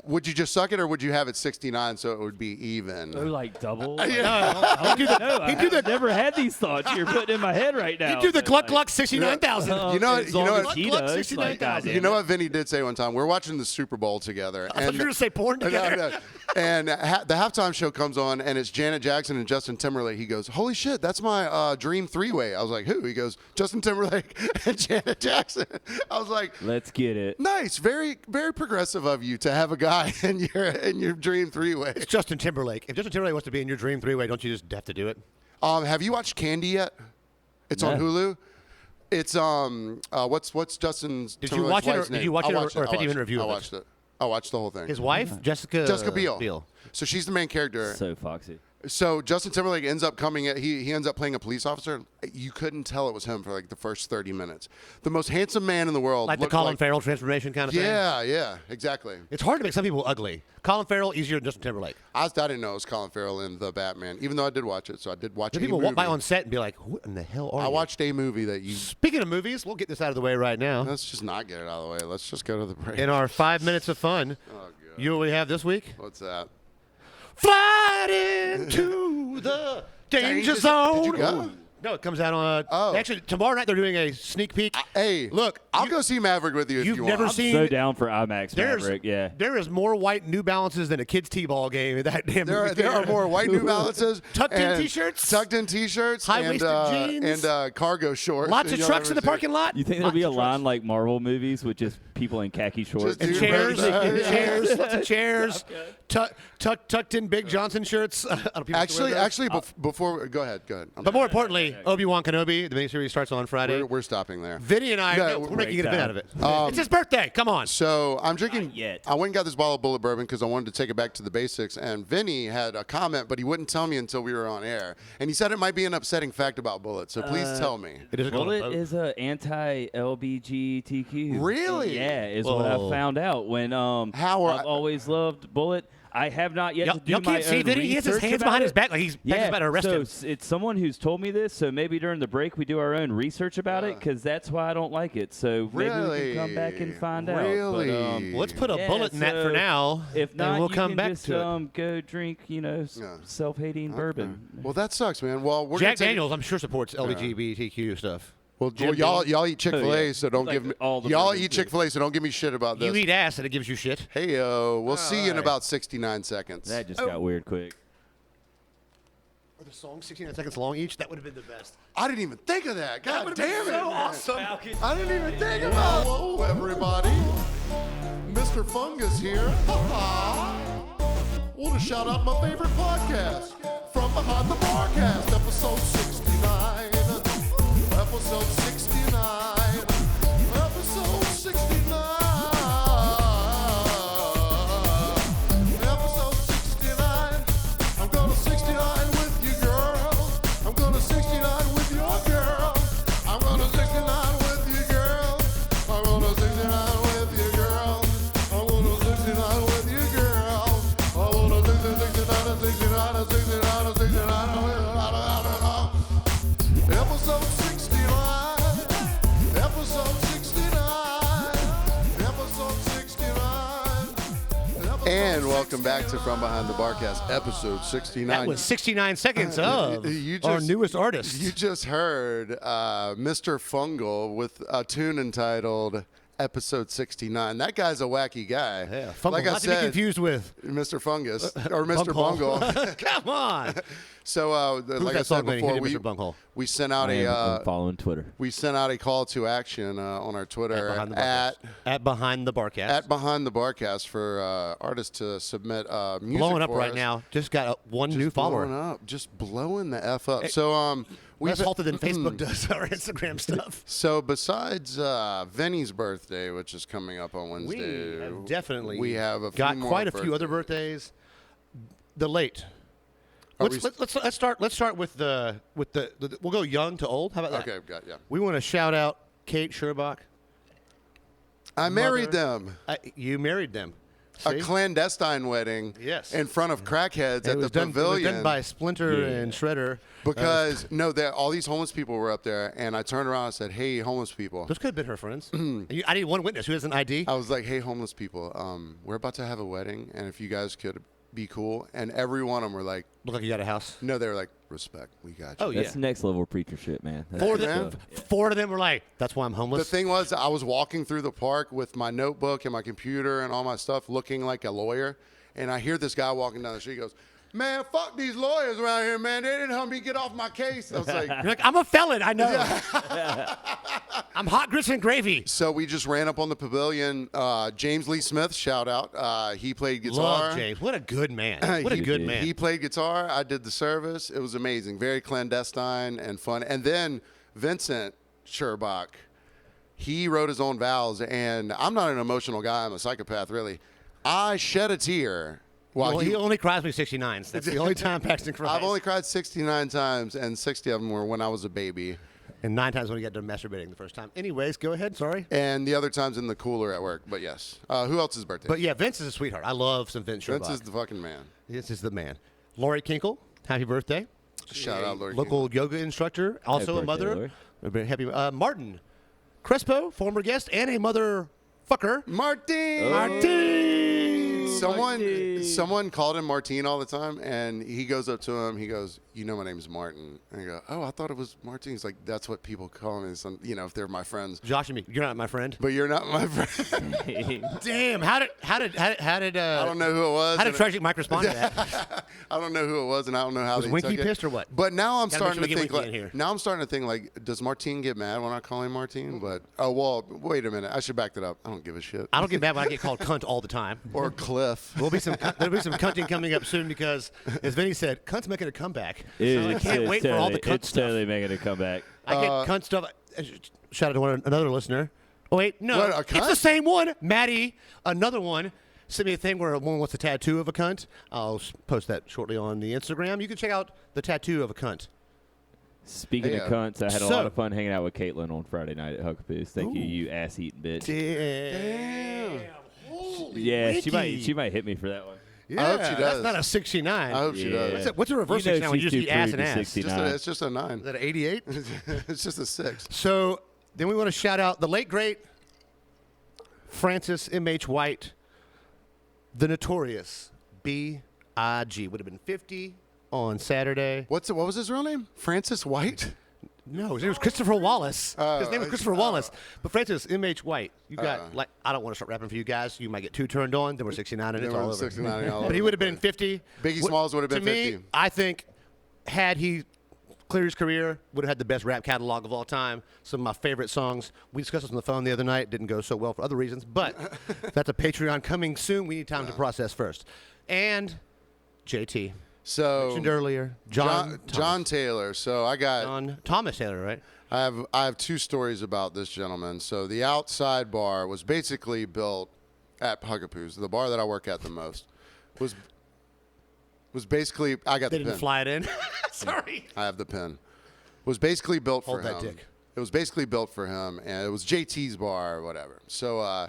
Would you just suck it, or would you have it 69 so it would be even? Oh, like double? No, he'd do the, No, he'd do I've the, never had these thoughts you're putting in my head right now. he'd do the but, gluck like, gluck 69,000. You know what- as you know long what- as he Gluck, does, 69,000. like, goddamn You know it. what Vinny did say one time? We're watching the Super Bowl together. I thought you were going to say porn together. And the halftime show comes on, and it's Janet Jackson and Justin Timberlake. He goes, "Holy shit, that's my dream three-way." I was like, "Who?" He goes, "Justin Timberlake and Janet Jackson." I was like, Let's get it. "Nice, very, very progressive of you to have a guy in your dream three-way." It's Justin Timberlake. If Justin Timberlake wants to be in your dream three-way, don't you just have to do it? Have you watched Candy yet? It's on No. Hulu. It's what's Justin's Did you Timberlake's watch it, or wife's did name? you watch I it, watched or a 50-minute I review of watched it. I watched the whole thing. His wife, Jessica Biel. So she's the main character. So foxy. So Justin Timberlake ends up coming at, he ends up playing a police officer. You couldn't tell it was him for like the first 30 minutes. The most handsome man in the world. Like the Colin Farrell transformation kind of thing? Yeah, exactly. It's hard to make some people ugly. Colin Farrell, easier than Justin Timberlake. I didn't know it was Colin Farrell in The Batman, even though I did watch it. So I did watch Some a people movie. walk by on set and be like, what in the hell are you? I watched a movie that you... Speaking of movies, we'll get this out of the way right now. Let's just not get it out of the way. Let's just go to the break. In our 5 minutes of fun, Oh, God. you know what we have this week? What's that? Fly into the danger zone. Did you go? No, it comes out on. Oh. Actually, tomorrow night they're doing a sneak peek. Hey, look, I'll go see Maverick with you if you've you never want. seen. So down for IMAX Maverick, yeah. There is more white New Balances than a kid's T-ball game in that damn movie There are theater. more white New Balances, Tucked in and T-shirts? tucked in T-shirts, High-waisted jeans? and cargo shorts. Lots and of you'll trucks never in the see it. parking lot. You think there'll Lots be a of line trucks. like Marvel movies with just people in khaki shorts? And Dude, chairs, right. chairs, lots of chairs, tucked in Big Johnson shirts. I don't know if people still wear Actually, those. before go ahead. But more importantly, Obi-Wan Kenobi, the miniseries starts on Friday. we're stopping there. Vinny and I, No, we're making it a bit out of it. It's his birthday. Come on. So I'm drinking. Not yet. I went and got this bottle of Bullet Bourbon because I wanted to take it back to the basics. And Vinny had a comment, but he wouldn't tell me until we were on air. And he said it might be an upsetting fact about Bullet. So please tell me. It is called a Bullet boat. is a anti-LBGTQ. Really? Yeah, is what I Whoa. found out when How are- I've always loved Bullet. I have not yet to do Y'all my can't see own Vinny. He has his research hands about behind it. his back like he's about to arrest so him. It's someone who's told me this, so maybe during the break we do our own research about it, because that's why I don't like it. So maybe we can come back and find out. Really? But, Well, let's put a yeah, bullet in that for so now. If not, and we'll you come can back just, to it. go drink, Yeah. self-hating bourbon. Well, that sucks, man. Well, we're Jack gonna take Daniels, I'm sure, supports LGBTQ stuff. Well, Jim y'all eat Chick-fil-A, yeah. so don't Like give me. all the Y'all bourbons, eat too. Chick-fil-A, so don't give me shit about this. You eat ass and it gives you shit. Hey yo, we'll see you in right. about 69 seconds. That just got weird quick. Are the songs 69 seconds long each? That would have been the best. I didn't even think of that. God would've damn been it! so man. awesome. I didn't even think about. Hello, everybody. Mr. Fungus here. Want to shout out my favorite podcast, From Behind the Barcast, episode 69. Episode 69. Episode 69. Episode 69. I'm gonna 69 with you, girl. I'm gonna 69 with your girl. I'm gonna 69 with you, girl. I'm gonna 69 with you, girl. I'm gonna 69 with you, girl. I'm gonna 69, 69, 69, 69. Episode 69. Episode 69. Episode 69. And welcome back to From Behind the Barcast, episode 69. That was 69 seconds of our newest artist. You just heard Mr. Fungal with a tune entitled Episode 69. That guy's a wacky guy. Yeah, Fungal, like I not to be said, confused with Mr. Fungus or Mr. Bunghole. Bungle. Come on. So, like I that said song, Vinny? before, Who did Mr. Bunghole? we sent out I'm following Twitter. we sent out a call to action on our Twitter at Behind the Barcast. at Behind the Barcast for artists to submit music blowing up for right us. now. Just got one new follower. Blowing up, just blowing the F up. So Less halted than Facebook does our Instagram stuff. So besides Vinny's birthday, which is coming up on Wednesday, We have definitely we have a got few more quite a few other birthdays. The late. Let's start with the we'll go young to old. How about that? Okay, got yeah. We want to shout out Kate Sherbach. I married them. You married them. A See? clandestine wedding. Yes. In front of crackheads It at the was done, pavilion. It was done by Splinter and Shredder. Because all these homeless people were up there, and I turned around and said, "Hey, homeless people." Those could have been her friends. I need one witness who has an ID. I was like, "Hey, homeless people, we're about to have a wedding, and if you guys could be cool," and every one of them were like, Look like you got a house. "No," they were like, "Respect, we got you." Oh, yeah. That's next level preacher shit, man. That's Four good of them were like, "That's why I'm homeless." The thing was, I was walking through the park with my notebook and my computer and all my stuff, looking like a lawyer, and I hear this guy walking down the street. He goes, "Man, fuck these lawyers around here, man. They didn't help me get off my case." I was like, You're like, I'm a felon. I know. I'm hot grits and gravy. so we just ran up on the pavilion. James Lee Smith, shout out. He played guitar. Love James. What a good man. What a good man. He played guitar. I did the service. It was amazing. Very clandestine and fun. And then Vincent Sherbach, he wrote his own vows. And I'm not an emotional guy. I'm a psychopath, really. I shed a tear Well, he only cries when he's 69. That's the only time Paxton cries. I've only cried 69 times, and 60 of them were when I was a baby. And 9 times when he got done masturbating the first time. Anyways, go ahead. Sorry. And the other times in the cooler at work. But yes. Who else's birthday? But yeah, Vince is a sweetheart. I love some Vince Vince Sherlock. is the fucking man. This is the man. Lori Kinkle, happy birthday. Shout out, Lori. Local yoga instructor, also a mother. Happy Martin Crespo, former guest, and a motherfucker. Martin. Martin. Someone called him Martin all the time, and he goes up to him. He goes, "You know my name's Martin." And I go, "Oh, I thought it was Martin." He's like, "That's what people call me. Some, if they're my friends." Josh and me, you're not my friend. But you're not my friend. Damn. How did? I don't know who it was. How did Tragic Mike respond to that? I don't know who it was, and I don't know how Was they Winky took it. pissed or what? But now I'm Gotta starting make to sure we think get Winky in here. like, now I'm starting to think like, does Martin get mad when I call him Martin? But wait a minute, I should back that up. I don't give a shit. I don't get mad when I get called cunt all the time. Or Cliff. There'll be some cunting coming up soon because, as Vinny said, cunt's making a comeback. It- So I it's- can't it's wait for all the totally- cunt It's stuff. totally making a comeback. I get cunt stuff. Shout out to another listener. Oh wait, no, What, a it's cunt? the same one. Maddy, another one. Sent me a thing where one wants a tattoo of a cunt. I'll post that shortly on the Instagram. You can check out the tattoo of a cunt. Speaking Yeah. of cunts, I had a So- lot of fun hanging out with Caitlin on Friday night at Huckapoos. Thank you, you ass-eating bitch. Damn. Holy Yeah, Ricky. she might hit me for that one. Yeah, I hope she That's does. not a 69. I hope she Yeah. does. What's a reverse You know 69 when you she's just eat too ass crude and to ass? 69. It's just a 9. Is that an 88? It's just a 6. So then we want to shout out the late, great Francis M.H. White, the notorious B.I.G. Would have been 50 on Saturday. What was his real name? Francis White? No, his name was Christopher Wallace. His name was Christopher Wallace. But Francis M.H. White, you got, I don't want to start rapping for you guys. You might get too turned on. Then we're 69 and it's all over. 69 all But he over. would have been 50. Biggie Smalls would have been to me, 50. I think had he cleared his career, would have had the best rap catalog of all time. Some of my favorite songs. We discussed this on the phone the other night. Didn't go so well for other reasons. But that's a Patreon coming soon. We need time to process first. And JT. So Mentioned earlier. John Taylor. So I got John Thomas Taylor, right? I have 2 stories about this gentleman. So the outside bar was basically built at Huckapoos, the bar that I work at the most. Was basically I got They the didn't pin. fly it in. Sorry. I have the pin. Was basically built Hold for that him. dick. It was basically built for him, and it was JT's bar or whatever. So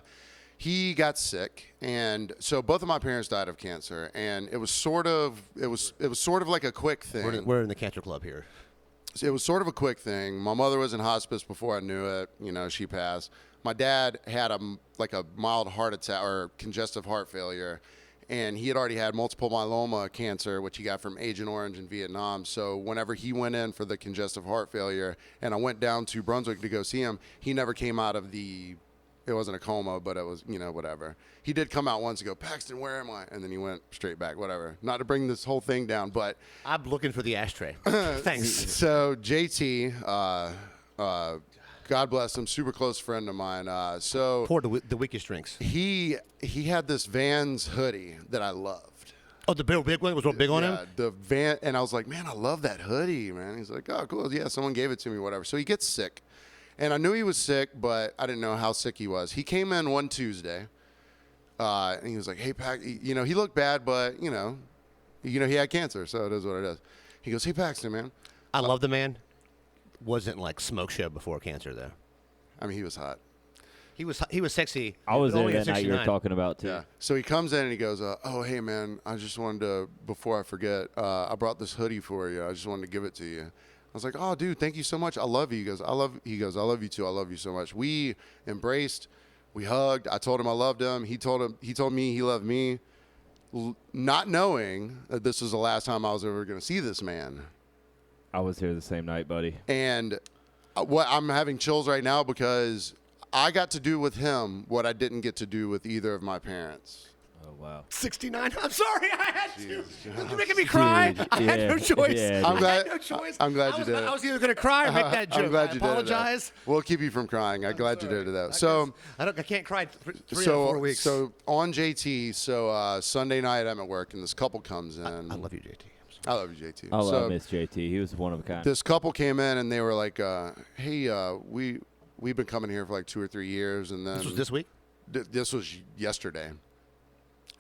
he got sick, and so both of my parents died of cancer, and it was sort of like a quick thing. We're in the cancer club here. It was sort of a quick thing. My mother was in hospice before I knew it. She passed. My dad had a mild heart attack or congestive heart failure, and he had already had multiple myeloma cancer, which he got from Agent Orange in Vietnam. So whenever he went in for the congestive heart failure, and I went down to Brunswick to go see him, he never came out of the. It wasn't a coma, but it was, whatever. He did come out once and go, "Paxton, where am I?" And then he went straight back, whatever. Not to bring this whole thing down, but I'm looking for the ashtray. Thanks. so JT, God bless him, super close friend of mine. So Pour the weakest drinks. he had this Vans hoodie that I loved. Oh, the big one was real big on him? The Van, and I was like, man, I love that hoodie, man. He's like, oh, cool. Yeah, someone gave it to me, whatever. So he gets sick. And I knew he was sick, but I didn't know how sick he was. He came in one Tuesday, and he was like, "Hey, he looked bad, but he had cancer, so it is what it is." He goes, "Hey, Paxton, man." I love the man. Wasn't like smoke show before cancer though. I mean, he was hot. He was sexy. I was but there only at that night you were 69. talking about, too. Yeah. So he comes in and he goes, "Oh, hey, man, I just wanted to, before I forget, I brought this hoodie for you. I just wanted to give it to you." I was like, "Oh, dude, thank you so much. I love you." He goes, "I love you too. I love you so much." We embraced, we hugged. I told him I loved him. He told me he loved me, not knowing that this was the last time I was ever going to see this man. I was here the same night, buddy. And what I'm having chills right now because I got to do with him what I didn't get to do with either of my parents. Oh, wow. 69. I'm sorry, I had to. You're making me cry. Dude, I had no yeah, choice. yeah, I'm dude. I had glad- no choice. I'm glad I you was- did it. I was either going to cry or make that joke. I'm glad I you did it. apologize. We'll keep you from crying. I'm glad you did that. So, I can't cry 3 or 4 weeks. So on JT, Sunday night I'm at work and this couple comes in. I love you, JT. I love you, JT. I love So Miss JT. He was one of a kind. this couple came in and they were like, "Hey, we've been coming here for like 2 or 3 years," and then This was this week? This was yesterday.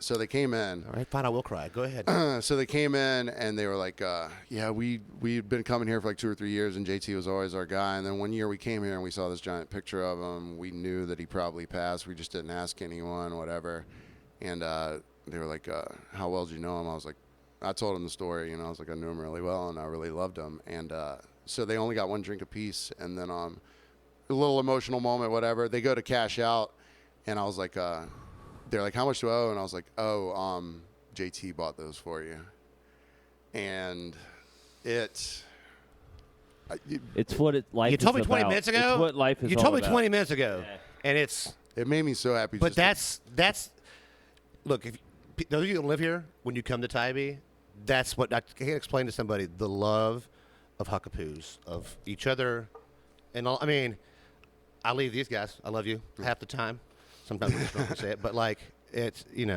So they came in. All right, fine, I will cry. Go ahead. So they came in and they were like, yeah, we'd been coming here for like 2 or 3 years, and JT was always our guy. And then one year we came here and we saw this giant picture of him. We knew that he probably passed. We just didn't ask anyone, whatever. And they were like, how well did you know him? I was like, I told him the story. You know, I was like, I knew him really well, and I really loved him. And so they only got one drink apiece, and then a little emotional moment, whatever. They go to cash out, and I was like, they're like, how much do I owe? And I was like, JT bought those for you. And it's what life you told me is 20 about. minutes ago. It's what life is You all told me about. 20 minutes ago, Yeah. and it's. it made me so happy. But just that's look. If those of you that live here, when you come to Tybee, that's what I can't explain to somebody. The love of Huckapoos, of each other, and all. I mean, I leave these guys. I love you half the time. Sometimes we just don't say it, but like it's in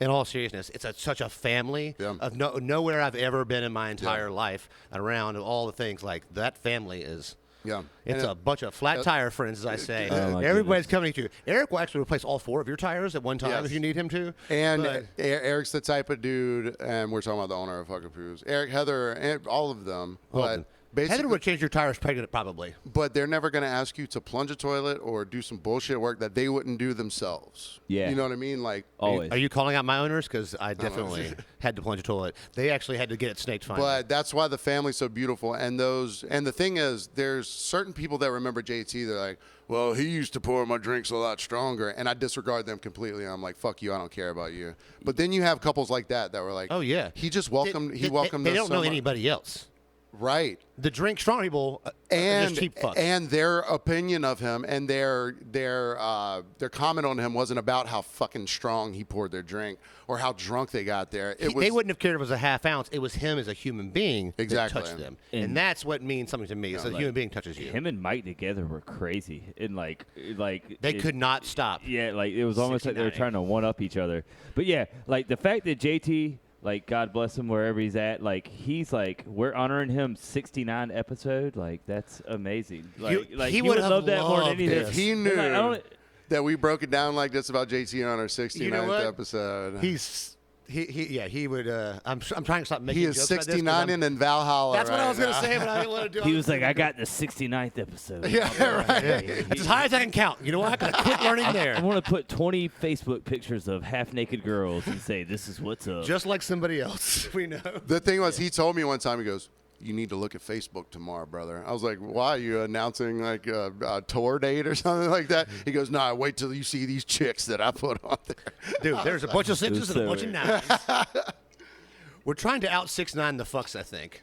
all seriousness, it's such a family of nowhere I've ever been in my entire life around all the things like that family is. Yeah. It's And a bunch of flat tire friends, as I say. Oh, my Everybody's coming to you. Eric will actually replace all 4 of your tires at one time Yes. if you need him to. And But- Eric's the type of dude, and we're talking about the owner of Huckapoos. Eric, Heather, and all of them. But basically, Heather would change your tires pregnant, probably. but they're never going to ask you to plunge a toilet or do some bullshit work that they wouldn't do themselves. Yeah. You know what I mean? Like, Always. Are you calling out my owners? Because I definitely had to plunge a toilet. They actually had to get it snaked finally. but that's why the family's so beautiful. And the thing is, there's certain people that remember JT. They're like, well, he used to pour my drinks a lot stronger, and I disregard them completely. I'm like, fuck you, I don't care about you. But then you have couples like that were like, oh yeah, he just welcomed. He welcomed. They us don't so know much. anybody else. Right. The drink strong people are And just cheap fucks. and their opinion of him and their comment on him wasn't about how fucking strong he poured their drink or how drunk they got there. It was, they wouldn't have cared if it was a half ounce. It was him as a human being Exactly. that touched them, And- and that's what means something to me. Is a human being touches you. Him and Mike together were crazy, and like They could not stop. Yeah, like it was almost like they were 69. trying to one up each other. But yeah, like the fact that JT, like God bless him wherever he's at, like he's like we're honoring him 69 episode. Like that's amazing. Like he would would have love that more than loved anything. this. If he And, like, I knew don't- that we broke it down like this about JT on our 69th You know what? episode. He would. I'm trying to stop making. He is jokes about this 'cause 69 and in Valhalla. That's what I was right gonna now. say, but I didn't want to do it. he was like, I got the 69th episode. Yeah, right. That's as high as I can count. You know what? I gotta quit learning I there. want to put 20 Facebook pictures of half-naked girls and say, this is what's up. Just like somebody else, we know. The thing was, he told me one time, he goes, you need to look at Facebook tomorrow, brother. I was like, why? Are you announcing like a tour date or something like that? He goes, nah, wait till you see these chicks that I put on there. Dude, there's a bunch of It was sixes and a so bunch of weird. 9s. We're trying to out 6'9" the fucks, I think.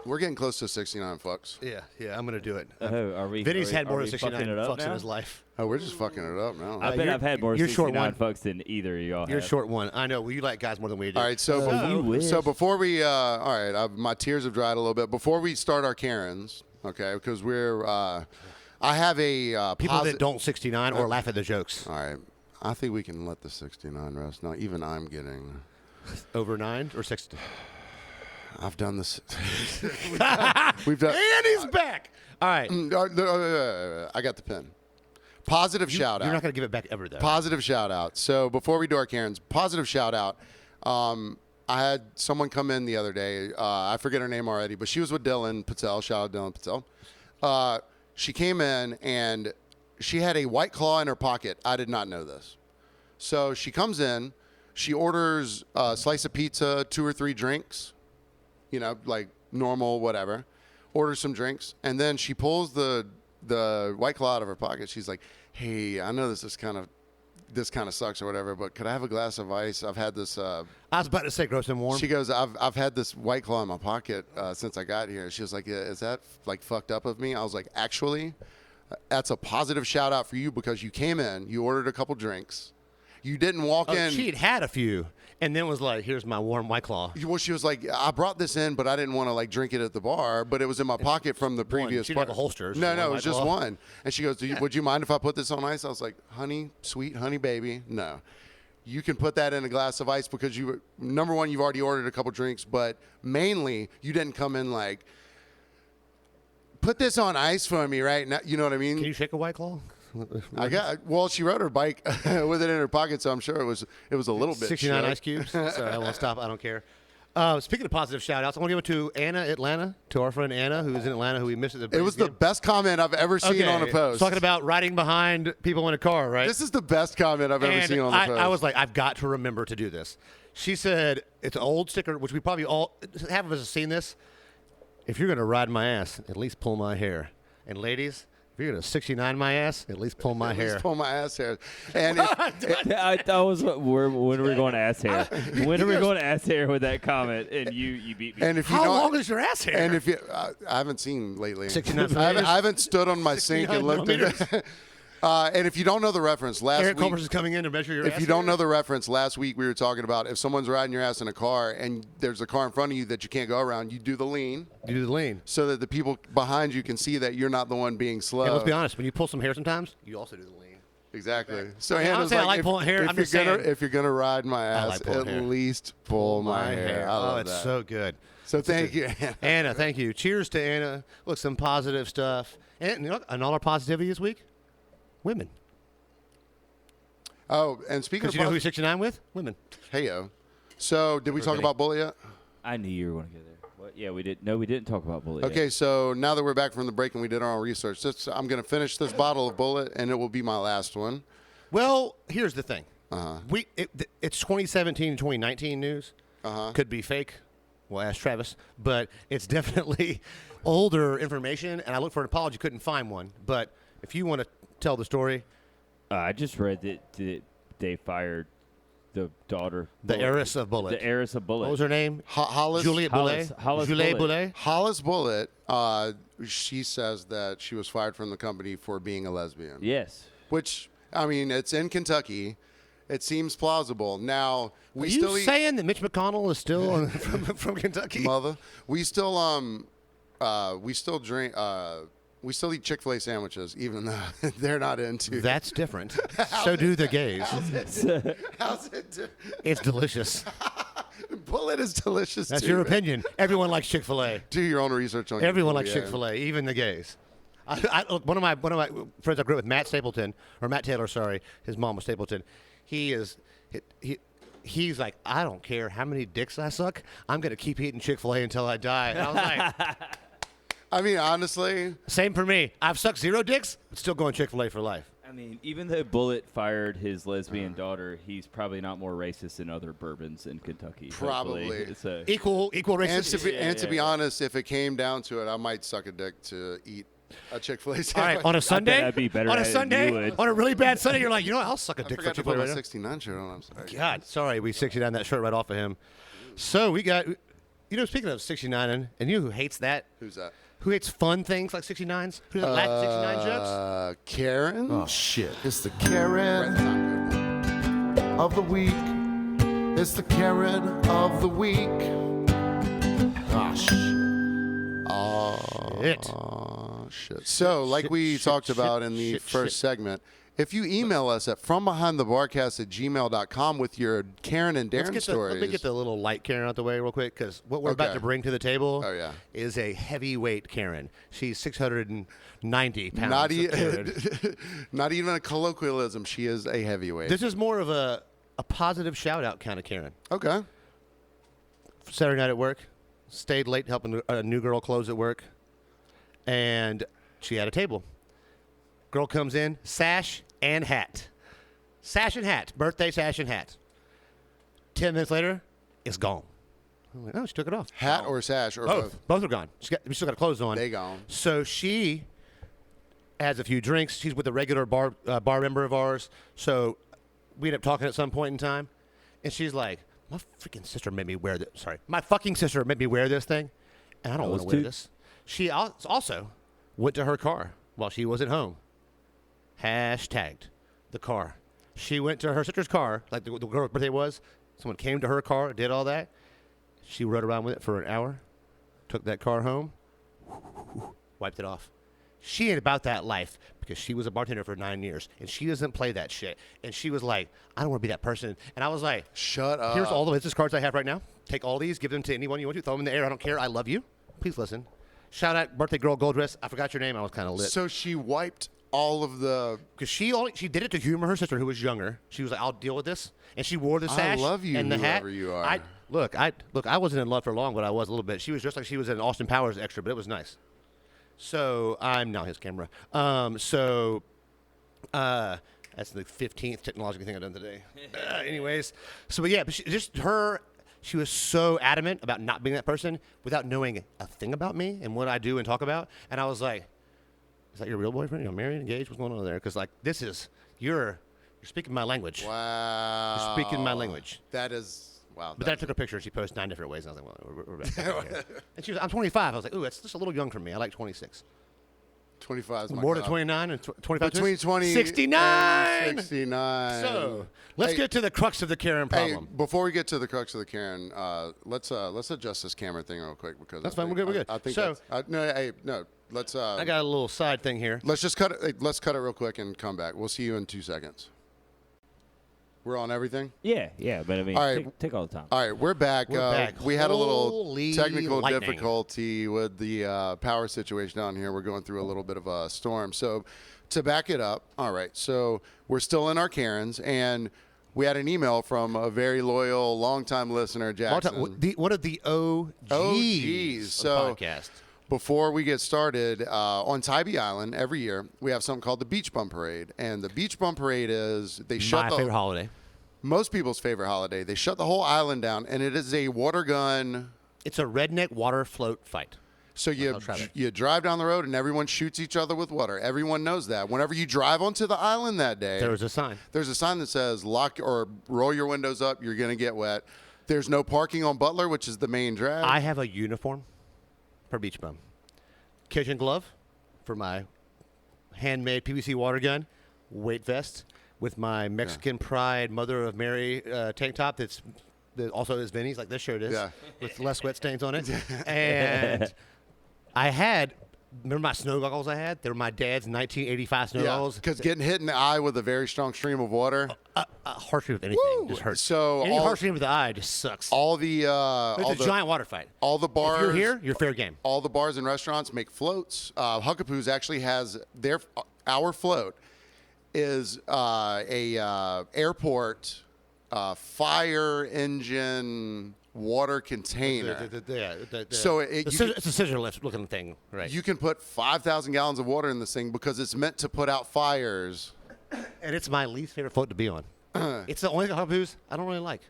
We're getting close to 69 fucks. Yeah, I'm gonna do it. Oh, are we? Vinny's had more are than we 69 fucking it up fucks in now? his life. Oh, we're just fucking it up now. I bet you're- I've had more you're short 69 one. fucks than either of y'all You're have. short one. I know. Well, you like guys more than we do. All right, so You wish. so before we, all right, my tears have dried a little bit. Before we start our Karens, okay, because we're, I have a People that don't 69 or laugh at the jokes. All right, I think we can let the 69 rest. Now, even I'm getting. Over 9 or 60. I've done this. We've done. And he's back. All right. I got the pen. Positive shout out. You're not gonna give it back ever, though. Positive shout out. So before we do our Karens, positive shout out. I had someone come in the other day. I forget her name already, but she was with Dylan Patel. Shout out Dylan Patel. She came in and she had a White Claw in her pocket. I did not know this. So she comes in. She orders a slice of pizza, 2 or 3 drinks. You know, like normal, whatever. Orders some drinks, and then she pulls the White Claw out of her pocket. She's like, "Hey, I know this kind of sucks or whatever, but could I have a glass of ice? I've had this." I was about to say gross and warm. She goes, "I've had this White Claw in my pocket since I got here." She was like, "Is that like fucked up of me?" I was like, "Actually, that's a positive shout out for you because you came in, you ordered a couple drinks, you didn't walk in." She'd had a few, and then was like, "Here's my warm White Claw." Well, she was like, I brought this in, but I didn't want to like drink it at the bar, but it was in my pocket from the previous. She didn't have a holster. Just No, one it was White just Claw. one. And she goes, would you mind if I put this on ice? I was like, honey, sweet honey baby, no. You can put that in a glass of ice because number one, you've already ordered a couple drinks, but mainly you didn't come in like, put this on ice for me right now. You know what I mean? Can you shake a White Claw? Well, she rode her bike with it in her pocket, so I'm sure it was a little bit. 69 shook. ice cubes. Sorry, I won't stop. I don't care. Speaking of positive shout-outs, I want to give it to Anna Atlanta, to our friend Anna, who's in Atlanta, who we missed at the It was game. the best comment I've ever seen on a post. Talking about riding behind people in a car, right? This is the best comment I've ever seen on the post. I was like, I've got to remember to do this. She said, it's an old sticker, which we probably all, half of us have seen this. If you're going to ride my ass, at least pull my hair. And ladies, if you're going to 69 my ass, at least pull my hair. At least pull my ass hair. And I thought it was when are we going to ass hair? When are we going to ass hair with that comment? And you beat me. and if you How don't, long is your ass hair? And if you, I haven't seen lately. 69 I haven't stood on my sink and looked at it. And if you don't know the reference, Eric week, Culver's is coming in to measure your ass if you don't hair? know the reference, last week we were talking about if someone's riding your ass in a car and there's a car in front of you that you can't go around, you do the lean You do the lean. so that the people behind you can see that you're not the one being slow. Hey, let's be honest. When you pull some hair sometimes, you also do the lean. Exactly. So I mean, I'm Hannah's saying I like if, pulling hair. if I'm you're just gonna saying. if you're gonna ride my ass, like pulling at hair. least pull my hair. I love it's that. so good. So thank you, Hannah. Anna, thank you. Cheers to Anna. Look, some positive stuff. And you know, and all our positivity this week, women. Oh, and speaking Because of you know who he's 69 with? Women. hey yo. So did we talk Vinnie. about Bullet yet? I knew you were going to go there. What? Yeah, we did. No, we didn't talk about Bullet. Okay, yet. so now that we're back from the break and we did our own research, I'm going to finish this bottle of Bullet, and it will be my last one. Well, here's the thing. Uh-huh. It's 2017 and 2019 news. Could be fake. Well, ask Travis. But it's definitely older information, and I looked for an apology, couldn't find one. But if you want to tell the story. I just read that they fired the daughter. The heiress of Bullet. The heiress of Bullet. What was her name? Hollis Juliet Boulet. Hollis Juliet Bullet. Boulet. Hollis Bullet, she says that she was fired from the company for being a lesbian. Yes. Which, I mean, it's in Kentucky. It seems plausible. Now, we Are still you saying that Mitch McConnell is still from Kentucky? mother. We still drink. We still eat Chick-fil-A sandwiches, even though they're not into. That's different. So do the gays. How's it? It's delicious. Bullet is delicious. That's too, your man. opinion. Everyone likes Chick-fil-A. Do your own research on. Everyone your likes food, Chick-fil-A, even the gays. Look, one of my friends I grew up with, Matt Taylor. Sorry, his mom was Stapleton. He's like, I don't care how many dicks I suck. I'm gonna keep eating Chick-fil-A until I die. And I was like, I mean, honestly, same for me. I've sucked 0 dicks, but still going Chick-fil-A for life. I mean, even though Bullet fired his lesbian daughter, he's probably not more racist than other bourbons in Kentucky. Probably. hopefully. So, Equal and racist. to be honest, if it came down to it, I might suck a dick to eat a Chick-fil-A All sandwich. right, on a Sunday, I'd be better on a at it than Sunday, you would. on a really bad Sunday, you're like, you know what? I'll suck a I dick for forgot to Chick-fil-A put right my now. 69 shirt on. I'm sorry. God, sorry, we 69 that shirt right off of him. So we got, you know, speaking of 69, and you know who hates that? Who's that? Who hates fun things like 69s? Who doesn't laugh at 69 jokes? Karen. Oh shit! It's the Karen of the week. It's the Karen of the week. It. Oh, shit. So, like we talked about in the first segment, if you email us at FromBehindTheBarcast@gmail.com with your Karen and Darren stories. Let me get the little light Karen out the way real quick, because what we're about Okay. to bring to the table Oh, yeah. is a heavyweight Karen. She's 690 pounds. not, of Karen. not even a colloquialism. She is a heavyweight. This is more of a positive shout-out kind of Karen. Okay. Saturday night at work, stayed late helping a new girl close at work, and she had a table. Girl comes in, sash and hat. Sash and hat. Birthday sash and hat. 10 minutes later, it's gone. I'm like, oh, she took it off. Hat or sash or Both. both. Both are gone. We still got clothes on. They gone. So she has a few drinks. She's with a regular bar member of ours. So we end up talking at some point in time. And she's like, my freaking sister made me wear this. Sorry. My fucking sister made me wear this thing. And I don't want to wear this. She also went to her car while she wasn't home. Hashtagged the car. She went to her sister's car, like the girl's birthday was. Someone came to her car, did all that. She rode around with it for an hour, took that car home, wiped it off. She ain't about that life because she was a bartender for 9 years, and she doesn't play that shit. And she was like, I don't want to be that person. And I was like, Shut up. here's all the business cards I have right now. Take all these, give them to anyone you want to. Throw them in the air. I don't care. I love you. Please listen. Shout out birthday girl, gold dress. I forgot your name. I was kind of lit. So she wiped all of the. Because she did it to humor her sister who was younger. She was like, "I'll deal with this," and she wore the sash. I love you, and the hat. whoever you are. I wasn't in love for long, but I was a little bit. She was just like she was in Austin Powers extra, but it was nice. So I'm now his camera. That's the 15th technological thing I've done today. Anyways, but she was so adamant about not being that person without knowing a thing about me and what I do and talk about. And I was like, "Is that your real boyfriend? You're married, engaged? What's going on there?" Because like you're speaking my language. Wow. You're speaking my language. That is. Wow. But then I took a picture and she posted 9 different ways. And I was like, well, we're back here. And she was, I'm 25. I was like, ooh, that's just a little young for me. I like 26. 25 is my More cup. than 29 and 25. Between 20 69. and 69. So let's get to the crux of the Karen problem. Hey, before we get to the crux of the Karen, let's adjust this camera thing real quick because That's fine. We're good. I think So- no. Let's. I got a little side thing here. Let's just cut it. Let's cut it real quick and come back. We'll see you in 2 seconds. We're on everything. Yeah, but I mean, All right. take all the time. All right, we're back. We're back. We had a little Holy technical lightning. difficulty with the power situation down here. We're going through a little bit of a storm. So to back it up, all right, so we're still in our Karens, and we had an email from a very loyal, longtime listener, Jackson. One of the OGs of So the podcast. before we get started, on Tybee Island, every year, we have something called the Beach Bum Parade. And the Beach Bum Parade is My favorite holiday. most people's favorite holiday. They shut the whole island down, and it is a water gun. It's a redneck water float fight. So you drive down the road, and everyone shoots each other with water. Everyone knows that. Whenever you drive onto the island that day, There was a sign. there's a sign that says lock or roll your windows up. You're going to get wet. There's no parking on Butler, which is the main drag. I have a uniform for Beach Bum. Kitchen glove for my handmade PVC water gun, weight vest with my Mexican Pride Mother of Mary tank top that also is Vinnie's, like this shirt is, Yeah. with less wet stains on it. And remember my snow goggles I had? They were my dad's 1985 snow Yeah, goggles. because getting hit in the eye with a very strong stream of water. Harsh with anything just hurts. So any all- harsh with the eye just sucks. All the It's a giant water fight. all the bars. If you're here, you're fair game. All the bars and restaurants make floats. Huckapoo's actually has our float is a airport fire engine water container. So it's a scissor lift looking thing, right? You can put 5,000 gallons of water in this thing because it's meant to put out fires. And it's my least favorite float to be on. It's the only Huckapoo's I don't really like.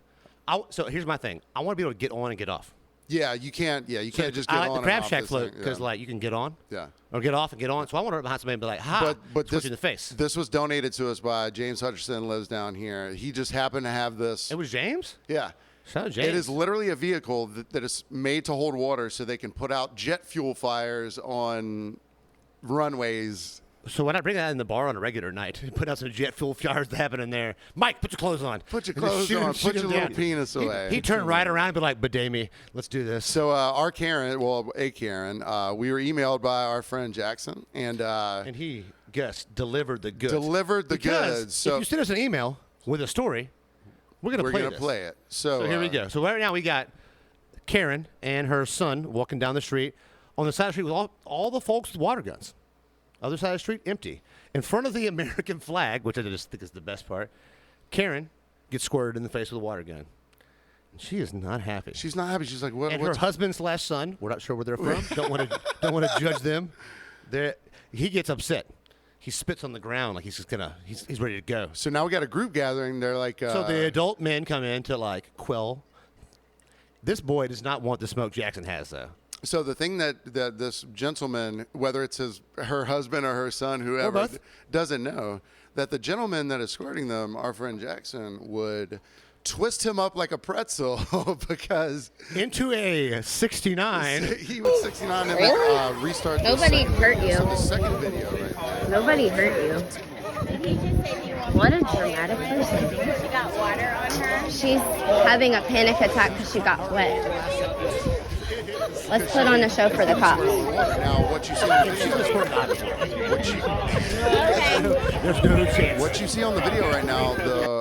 So here's my thing. I want to be able to get on and get off. Yeah, you can't. Yeah, you can't just get I on like the and Crab off Shack this float thing. because Yeah. like you can get on, Yeah. or get off and get on. So I want to run behind somebody and be like, "Ha!" But switch in the face. This was donated to us by James Hutcherson, lives down here. He just happened to have this. It was James. Yeah. Shout out James. It is literally a vehicle that is made to hold water so they can put out jet fuel fires on runways. So when I bring that in the bar on a regular night, put out some jet fuel fires that happen in there. Mike, put your clothes on. Put your And just clothes shoot him- on. shoot Put him your little down. penis away. He turned right around and be like, "Badami, let's do this." So our Karen, a Karen, we were emailed by our friend Jackson, and he delivered the goods. delivered the Because goods. So if you send us an email with a story, we're we're gonna gonna this. play it. So So here we go. So right now we got Karen and her son walking down the street. On the side of the street with all the folks with water guns. Other side of the street, empty. In front of the American flag, which I just think is the best part, Karen gets squirted in the face with a water gun. And she is not happy. She's not happy. She's like, what? And her husband/son, we're not sure where they're from. don't want to judge them. He gets upset. He spits on the ground like he's ready to go. So now we got a group gathering. They're like, So the adult men come in to like quell. This boy does not want the smoke Jackson has though. So the thing that this gentleman, whether it's her husband or her son, whoever, both. doesn't know, that the gentleman that is escorting them, our friend Jackson, would twist him up like a pretzel because Into a 69. he was 69 and Really? then restart. Nobody hurt you. The second video right there. Nobody hurt you. What a dramatic person. She got water on her. She's having a panic attack because she got wet. Let's put on a show for the cops. Now what you see on the video, There's no chance. what you see on the video right now,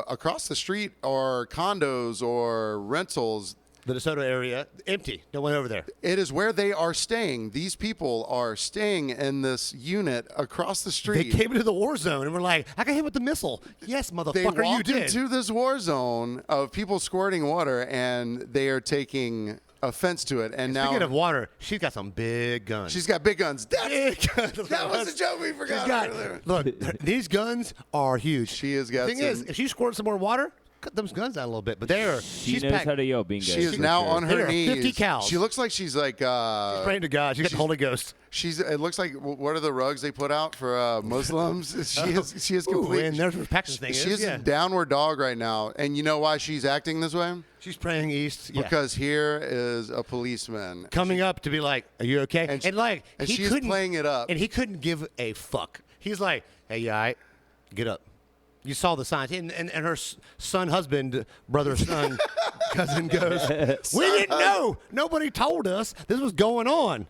across the street are condos or rentals. The DeSoto area, empty. No one over there. It is where they are staying. These people are staying in this unit across the They street. came into the war zone and were like, I got hit with the missile. Yes, They motherfucker, you walked did. into this war zone of people squirting water, and they are taking offense to it. And now, Speaking of water, she's got some big guns. she's got big guns. big guns. That was a joke we She's forgot got, earlier. look, these guns are huge. She has got The thing is, some- if she squirts some more water, cut those guns down a little bit. But She she's knows packed. how to yell bingo. She is for now sure. on There her are knees. 50 cows. She looks like she's like praying to God. She got the Holy Ghost. It looks like what are the rugs they put out for Muslims? She is Ooh, complete. and there's where Paxton's thing She is. is Yeah. a downward dog right now, and you know why she's acting this way? She's praying east. Yeah. Because here is a policeman coming up to be like, "Are you okay?" And he she's couldn't playing it up. and he couldn't give a fuck. He's like, "Hey, you all right? Get up." You saw the signs, and her son, husband, brother, son, cousin goes, "We didn't know. Nobody told us this was going on."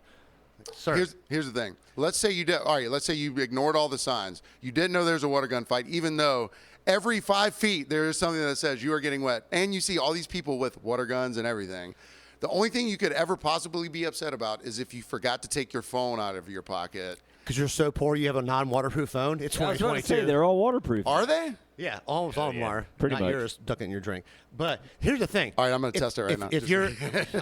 Sir, Here's the thing. Let's say you did. All right. Let's say you ignored all the signs. You didn't know there's a water gun fight, even though every 5 feet there is something that says you are getting wet, and you see all these people with water guns and everything. The only thing you could ever possibly be upset about is if you forgot to take your phone out of your pocket. because you're so poor, you have a non-waterproof phone. It's I was about to 2022. say, they're all waterproof. Are they? Yeah, almost all of them are. Pretty Not much. yours, ducking your drink. But here's the thing. All right, I'm gonna test it right now. If Just- you're,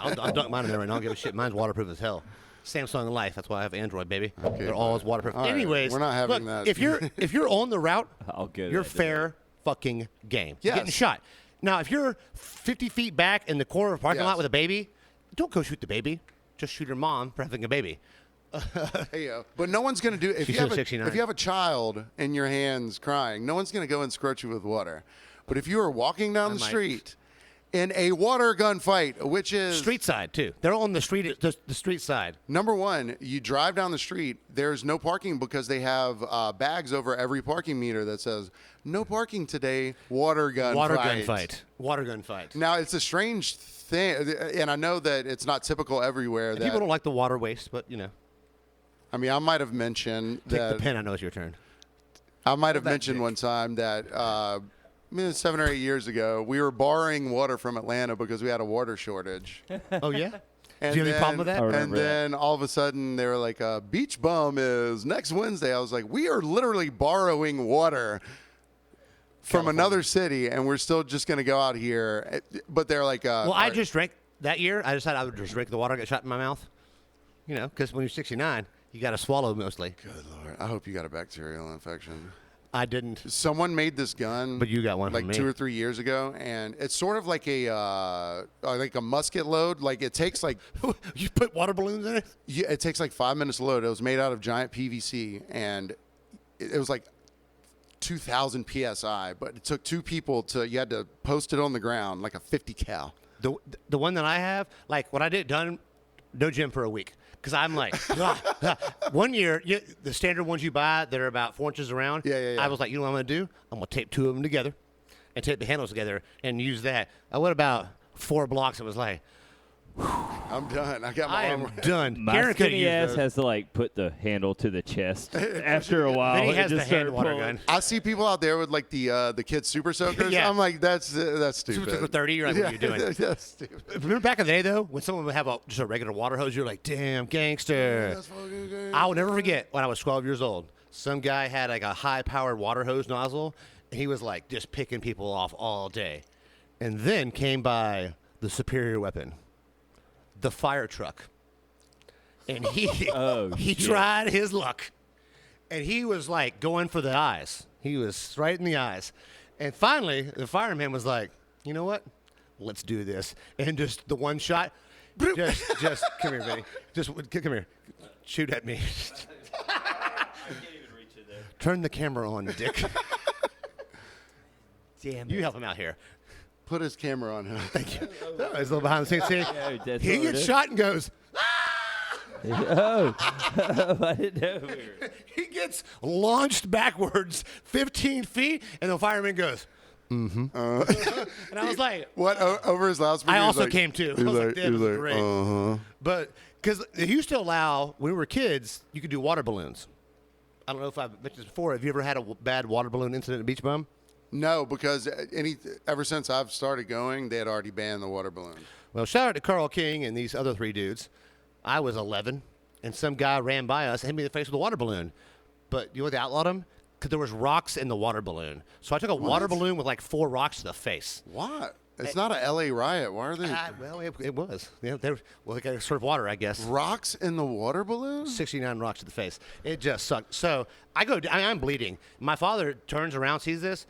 I'll dunk mine in there right now. I don't give a shit. Mine's waterproof as hell. Samsung Life. That's why I have Android, baby. They're always waterproof. All right, Anyways, we're not having look, that. If you're on the route, I'll get you're it. fair fucking game. You're Yes. getting shot. Now, if you're 50 feet back in the corner of a parking Yes. lot with a baby, don't go shoot the baby. Just shoot her mom for having a baby. Hey, but no one's gonna do if She you have said a, 69. if you have a child in your hands crying, no one's gonna go and squirt you with water. But if you are walking down the might. street in a water gun fight, which is Street side too. They're on the street, the street side. number one, you drive down the street. There's no parking because they have bags over every parking meter that says "No parking today." Water gun fight. Water gun fight. Now it's a strange thing, and I know that it's not typical everywhere. And That people don't like the water waste, but you know, I mean, I might have mentioned take that. the pen. I know it's your turn. I might have mentioned one time that 7 or 8 years ago, we were borrowing water from Atlanta because we had a water shortage. Oh yeah. And Do you have any problem with that? I And remember that. then all of a sudden, they were like, "Beach bum is next Wednesday." I was like, "We are literally borrowing water from another city, and we're still just going to go out here." But they're like, Well, I just drank that year. I decided I would just drink the water, get shot in my mouth. You know, because when you're 69, you got to swallow mostly. Good Lord, I hope you got a bacterial infection. I didn't. Someone made this gun, But you got one like from me. 2 or 3 years ago, and it's sort of like a musket load. Like it takes like You put water balloons in it? it takes like 5 minutes to load. It was made out of giant PVC, and it was like 2,000 psi. But it took 2 people to. You had to post it on the ground like a 50 cal. The one that I have, like when I did done, no gym for a week. Because I'm like, one year, the standard ones you buy that are about 4 inches around, Yeah. I was like, you know what I'm going to do? I'm going to tape 2 of them together and tape the handles together and use that. I went about 4 blocks and was like, I'm done. I got my I arm. am done. My Karen could skinny use ass those. has to like put the handle to the chest after a while. Vinnie and has the just hand start water pulling. gun. I see people out there with like the kids super soakers. Yeah. I'm like, that's Super stupid. 30, you're like, what are you doing? That's stupid. Remember back in the day, though, when someone would have just a regular water hose, you're like, damn, gangster. I will never forget when I was 12 years old. Some guy had like a high-powered water hose nozzle, and he was like just picking people off all day. And then came by the superior weapon, the fire truck. And he he tried his luck. And he was like going for the eyes. He was right in the eyes. And finally, the fireman was like, you know what? Let's do this. And just the one shot, just come here, Vinny. Just come here. Shoot at me. Turn the camera on, dick. Damn You help him out here. Put his camera on him. Thank you. That was a little behind the scenes. See, that's he what it gets is. shot and goes, Oh, I didn't know. We were... he gets launched backwards 15 feet, and the fireman goes, and I was like, What over his loudspeaker? I he was also like- came too. he I was like, he damn, this is like, great. uh-huh. But because they used to allow, when we were kids, you could do water balloons. I don't know if I've mentioned this before. Have you ever had a bad water balloon incident at Beach Bum? No, because ever since I've started going, they had already banned the water balloon. Well, shout out to Carl King and these other 3 dudes. I was 11, and some guy ran by us and hit me in the face with a water balloon. But you know what they outlawed him? Because there was rocks in the water balloon. So I took a water balloon with like 4 rocks to the face. What? It's not a LA riot. Why are they? Well, it was. They got sort of water, I guess. Rocks in the water balloon? 69 rocks to the face. It just sucked. So I'm bleeding. My father turns around, sees this.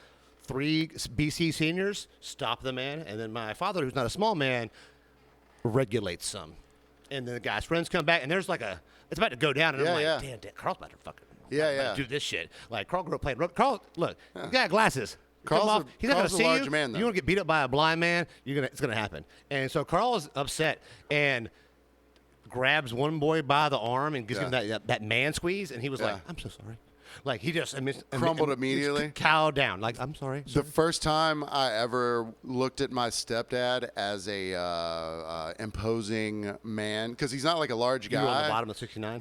3 BC seniors stop the man, and then my father, who's not a small man, regulates some. And then the guy's friends come back, and there's like it's about to go down, and I'm like, damn, Carl's about to fucking do this shit. Like, Carl grew up playing. Carl, look, you got glasses. He's not going to see you. Man, you want to get beat up by a blind man, it's going to happen. And so Carl is upset and grabs one boy by the arm and gives him that man squeeze, and he was like, I'm so sorry. Like, he just crumbled immediately. Cowed down. Like, I'm sorry. The first time I ever looked at my stepdad as a imposing man, because he's not like a large guy. You were on the bottom of 69?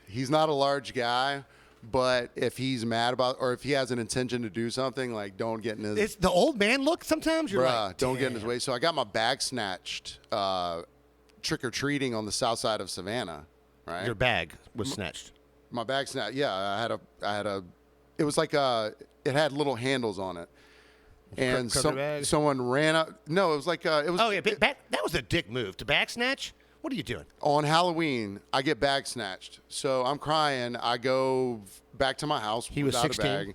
He's not a large guy, but if he's mad about, or if he has an intention to do something, like, don't get in his... It's the old man look sometimes. You're like, don't get in his way. So I got my bag snatched trick-or-treating on the south side of Savannah, right? Your bag was snatched. My bag snap. Yeah, I had a. It was like it had little handles on it, and someone ran up. No, it was like it was. Oh yeah, that was a dick move to bag snatch. What are you doing? On Halloween, I get bag snatched, so I'm crying. I go back to my house. He was 16.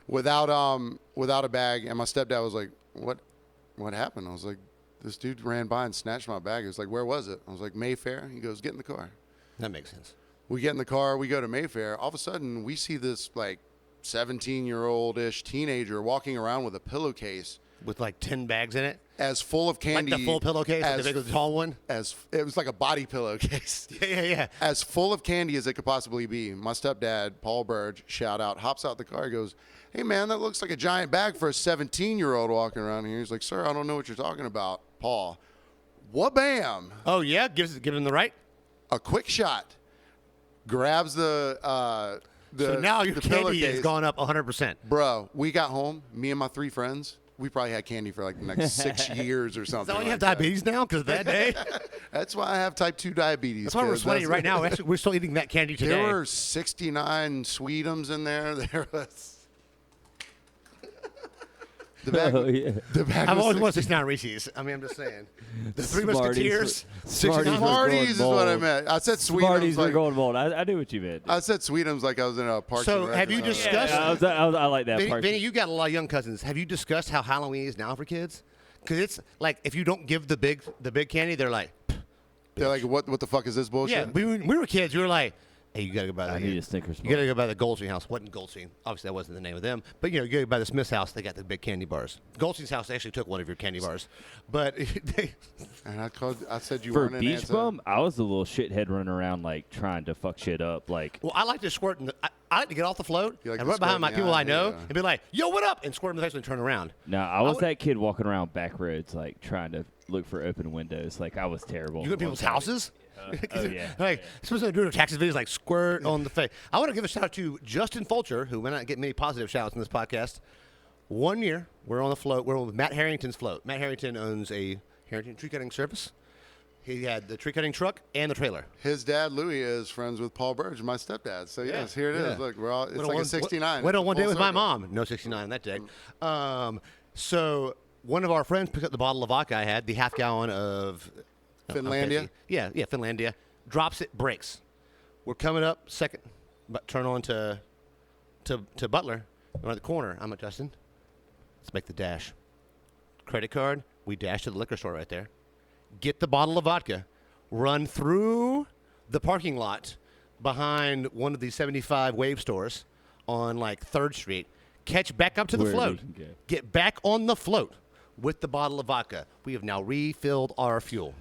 Without a bag, and my stepdad was like, "What happened?" I was like, "This dude ran by and snatched my bag." He was like, "Where was it?" I was like, "Mayfair." He goes, "Get in the car." That makes sense. We get in the car, we go to Mayfair. All of a sudden, we see this like 17-year-old-ish teenager walking around with a pillowcase with like 10 bags in it, as full of candy, like the full pillowcase, like the big, tall one. As it was like a body pillowcase. Yeah. As full of candy as it could possibly be. My stepdad, Paul Burge, shout out, hops out the car, goes, "Hey man, that looks like a giant bag for a 17-year-old walking around here." He's like, "Sir, I don't know what you're talking about." Paul, wha-bam! Oh yeah, give him the right. A quick shot. Grabs the so now your candy pillowcase. has gone up 100%. Bro, we got home, me and my 3 friends, we probably had candy for like the next 6 years or something. Is that why you like have diabetes now because of that day? That's why I have type 2 diabetes. That's why we're sweating right now. Actually, we're still eating that candy today. There were 69 Sweetums in there. There was... The bag I've was always wanted 69 Reese's. I mean, I'm just saying. The Three Musketeers. Smarties is what I meant. I said Sweetums. Smarties were like, going bold. I knew what you meant. I said Sweetums like I was in a park. So have you discussed? I like that part. Vinnie, you got a lot of young cousins. Have you discussed how Halloween is now for kids? Because it's like if you don't give the big candy, they're like, what the fuck is this bullshit? Yeah, we were kids. We were like, hey, you gotta go by I need a Snickers bar. You gotta go by the Goldstein house. Wasn't Goldstein? Obviously, that wasn't the name of them. But you go by the Smith's house. They got the big candy bars. Goldstein's house actually took one of your candy bars, but and I said you for weren't Beach Bum. I was a little shithead running around like trying to fuck shit up. Like, well, I like to squirt. I like to get off the float like and run behind my people I know yeah. and be like, "Yo, what up?" and squirt in the face and turn around. No, I was that kid walking around back roads like trying to look for open windows. Like I was terrible. You go to people's houses? Oh yeah. Like supposed to do taxes videos like squirt on the face. I want to give a shout out to Justin Fulcher, who may not get many positive shouts in this podcast. 1 year, we're on the float. We're on Matt Harrington's float. Matt Harrington owns a Harrington tree cutting service. He had the tree cutting truck and the trailer. His dad, Louis, is friends with Paul Burge, my stepdad. So yes, here it is. Look, we're all. It's like a 69. Went on one day with my mom. No 69 that day. So one of our friends picked up the bottle of vodka I had, the half gallon of Finlandia. Yeah, Finlandia. Drops it, breaks. We're coming up second, but turn on to Butler. We're at the corner. I'm at Justin. Let's make the dash. Credit card. We dash to the liquor store right there. Get the bottle of vodka. Run through the parking lot behind one of the 75 Wave stores on like 3rd Street. Catch back up to the float. Get back on the float with the bottle of vodka. We have now refilled our fuel.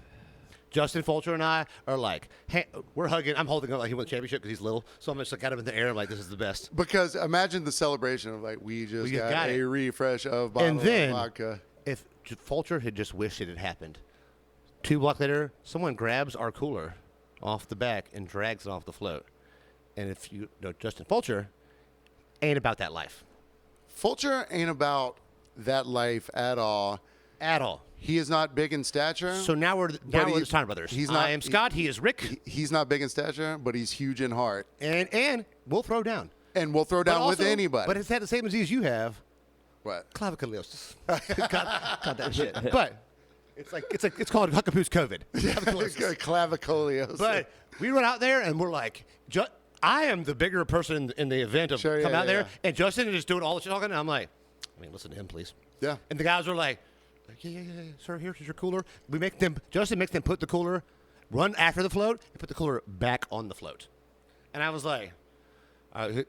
Justin Fulcher and I are like, hey, we're hugging. I'm holding him like he won the championship because he's little. So I'm just like kind of in the air. I'm like, this is the best. Because imagine the celebration of like, we just got a refresh of bottle of vodka. If Fulcher had just wished it had happened, 2 blocks later, someone grabs our cooler off the back and drags it off the float. And if you know Justin Fulcher, ain't about that life. Fulcher ain't about that life at all. At all. He is not big in stature. So now we're the Steiner brothers. He's not. I am Scott. He is Rick. He's not big in stature, but he's huge in heart. And we'll throw down. And we'll throw down with anybody. But it's had the same disease you have. What? Claviculosis. got that shit. But it's called Huckapoo's COVID. Claviculosis. But we run out there and we're like, I am the bigger person in the event of coming out there, and Justin is just doing all the talking, and I'm like, listen to him, please. Yeah. And the guys are like, yeah, sir, here's your cooler. Justin makes them put the cooler, run after the float, and put the cooler back on the float. And I was like,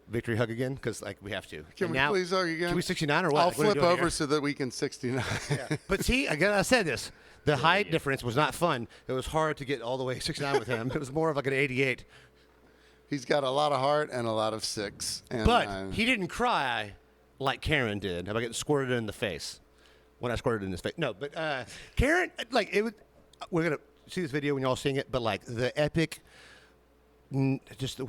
victory hug again, because we have to. Can we please hug again? Can we 69 or what? I'll What are we flip doing over here? so that we can 69. Yeah. But see, again, I said this. The height difference was not fun. It was hard to get all the way 69 with him. It was more of like an 88. He's got a lot of heart and a lot of six. And But he didn't cry like Karen did about getting squirted in the face when I squirted in his face. No, but Karen, we're going to see this video when y'all seeing it, but the epic,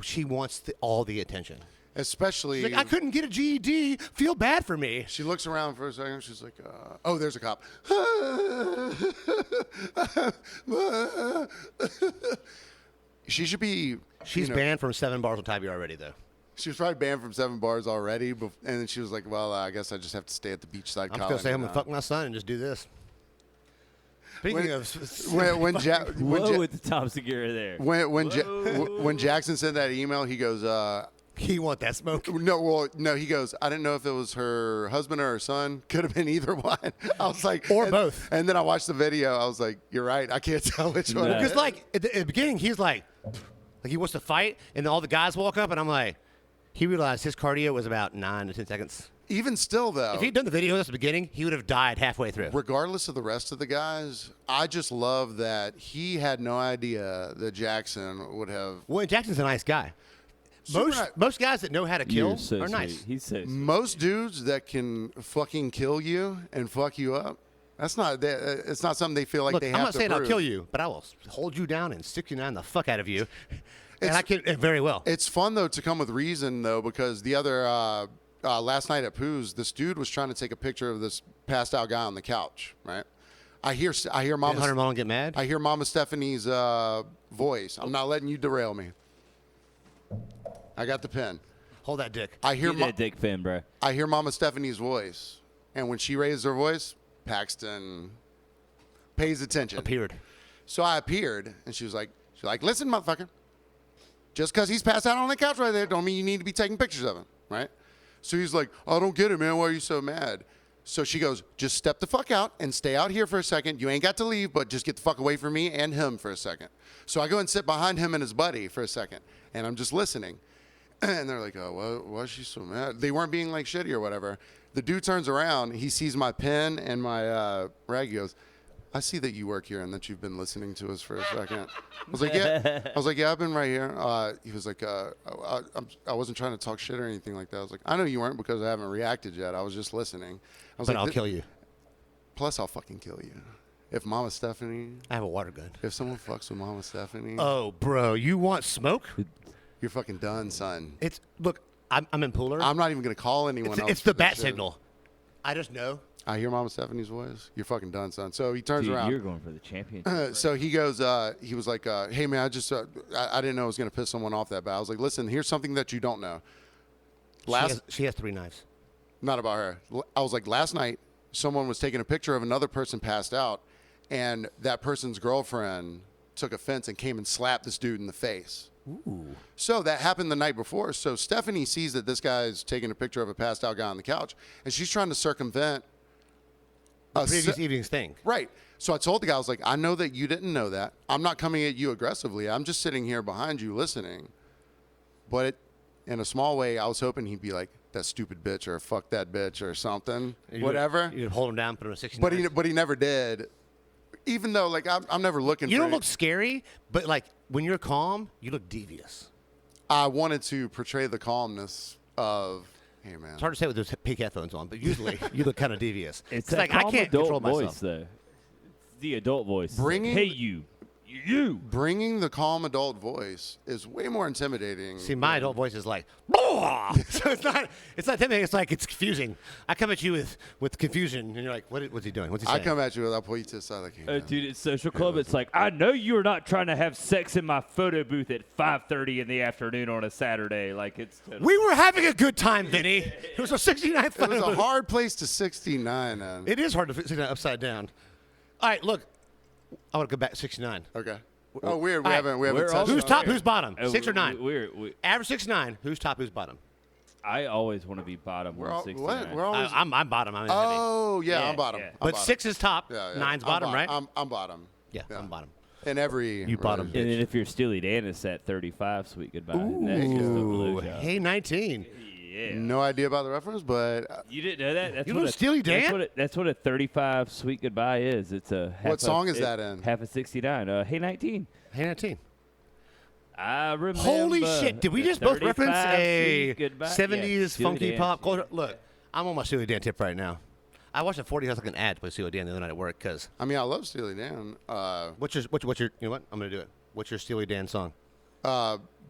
she wants all the attention. Especially. She's like, I couldn't get a GED. Feel bad for me. She looks around for a second. She's like, oh, there's a cop. She should be. She's banned from 7 bars on Tybee already, though. She was probably banned from 7 bars already, and then she was like, "Well, I guess I just have to stay at the beachside." I'm just gonna stay home and fuck my son and just do this. Speaking of, when with the Tom Segura there. When Jackson sent that email, he goes, "He want that smoke?" No. He goes, "I didn't know if it was her husband or her son. Could have been either one." I was like, or both. And then I watched the video. I was like, "You're right. I can't tell which one." Because at the beginning, he's like he wants to fight, and then all the guys walk up, and I'm like, he realized his cardio was about 9 to 10 seconds. Even still, though, if he'd done the video at the beginning, he would have died halfway through. Regardless of the rest of the guys, I just love that he had no idea that Jackson would have. Well, and Jackson's a nice guy. Most guys that know how to kill are nice. He's so sweet. Most dudes that can fucking kill you and fuck you up, it's not something they feel like Look, they have to I'm not saying prove. I'll kill you, but I will hold you down and 69 the fuck out of you. And I can very well. It's fun, though, to come with reason, though, because the other last night at Pooh's, this dude was trying to take a picture of this passed out guy on the couch, right? I hear Mama. Did Hunter Mullen get mad? I hear Mama Stephanie's voice. I'm not letting you derail me. I got the pen. Hold that dick. I hear that dick fin, bro. I hear Mama Stephanie's voice, and when she raises her voice, Paxton pays attention. Appeared. So I appeared, and she's like, listen, motherfucker. Just because he's passed out on the couch right there don't mean you need to be taking pictures of him, right? So he's like, I don't get it, man. Why are you so mad? So she goes, just step the fuck out and stay out here for a second. You ain't got to leave, but just get the fuck away from me and him for a second. So I go and sit behind him and his buddy for a second, and I'm just listening. And they're like, oh, why is she so mad? They weren't being like shitty or whatever. The dude turns around. He sees my pen and my rag. He goes, I see that you work here and that you've been listening to us for a second. I was like, yeah, I've been right here. He was like, I wasn't trying to talk shit or anything like that. I was like, I know you weren't because I haven't reacted yet. I was just listening. I was but like, I'll kill you. Plus, I'll fucking kill you. If Mama Stephanie. I have a water gun. If someone fucks with Mama Stephanie. Oh, bro, you want smoke? You're fucking done, son. Look, I'm in Pooler. I'm not even going to call anyone else. It's the bat signal. I just know. I hear Mama Stephanie's voice. You're fucking done, son. So he turns around. You're going for the championship. So he goes, he was like, hey, man, I didn't know I was going to piss someone off that bad. I was like, listen, here's something that you don't know. She has 3 knives. Not about her. I was like, last night, someone was taking a picture of another person passed out, and that person's girlfriend took offense and came and slapped this dude in the face. Ooh. So that happened the night before. So Stephanie sees that this guy's taking a picture of a passed out guy on the couch, and she's trying to circumvent the previous evening's thing. Right. So I told the guy, I was like, I know that you didn't know that. I'm not coming at you aggressively. I'm just sitting here behind you listening. But in a small way, I was hoping he'd be like, that stupid bitch or fuck that bitch or something. Whatever. You'd hold him down, put him in 69. But he never did. Even though, like, I'm never looking for You don't look scary, but, like, when you're calm, you look devious. I wanted to portray the calmness of, hey, man. It's hard to say with those pink headphones on, but usually you look kind of devious. It's like, I can't adult control voice, myself. though. It's the adult voice. Bringing- Hey, you you. Bringing the calm adult voice is way more intimidating. See, my adult voice is like, "Blah!" So it's not intimidating. It's like it's confusing. I come at you with confusion, and you're like, what's he doing? What's he saying? I come at you with I'll pull you to the side. Like, Dude, at Social Club, it's like, I know you are not trying to have sex in my photo booth at 5:30 in the afternoon on a Saturday. Like, it's totally We were having a good time, Vinny. It was a 69th it photo was a booth. hard place to 69. It is hard to sit that upside down. All right, look. I want to go back to 69. Okay. Oh, weird. We All right. haven't We're touched all- Who's on top? it. Who's bottom? 6 or 9? We Average 69. Who's top? Who's bottom? I always want to be bottom We're all, 169. what? We're always. I'm bottom. I'm Oh, yeah, Yeah, I'm bottom. yeah. I'm but bottom. 6 is top. Yeah, yeah. 9's I'm bottom, right? I'm bottom. Yeah, I'm bottom. In every. You bottom. And then if you're Steely Dan, it's at 35, Sweet Goodbye. That's just a Ooh, blowjob. hey, 19. Yeah. No idea about the reference, but You didn't know that? That's You what know a- Steely Dan? That's what a 35 Sweet Goodbye is. It's a half What song is that in? Half a 69. Hey 19. Hey, 19. I remember. Holy shit. Did we the just both 35 reference a Sweet Goodbye. 70s Yeah, Steely funky Dan. pop culture? Look, I'm on my Steely Dan tip right now. I watched a 40-second ad play Steely Dan the other night at work because I mean, I love Steely Dan. what's your, you know what? I'm going to do it. What's your Steely Dan song?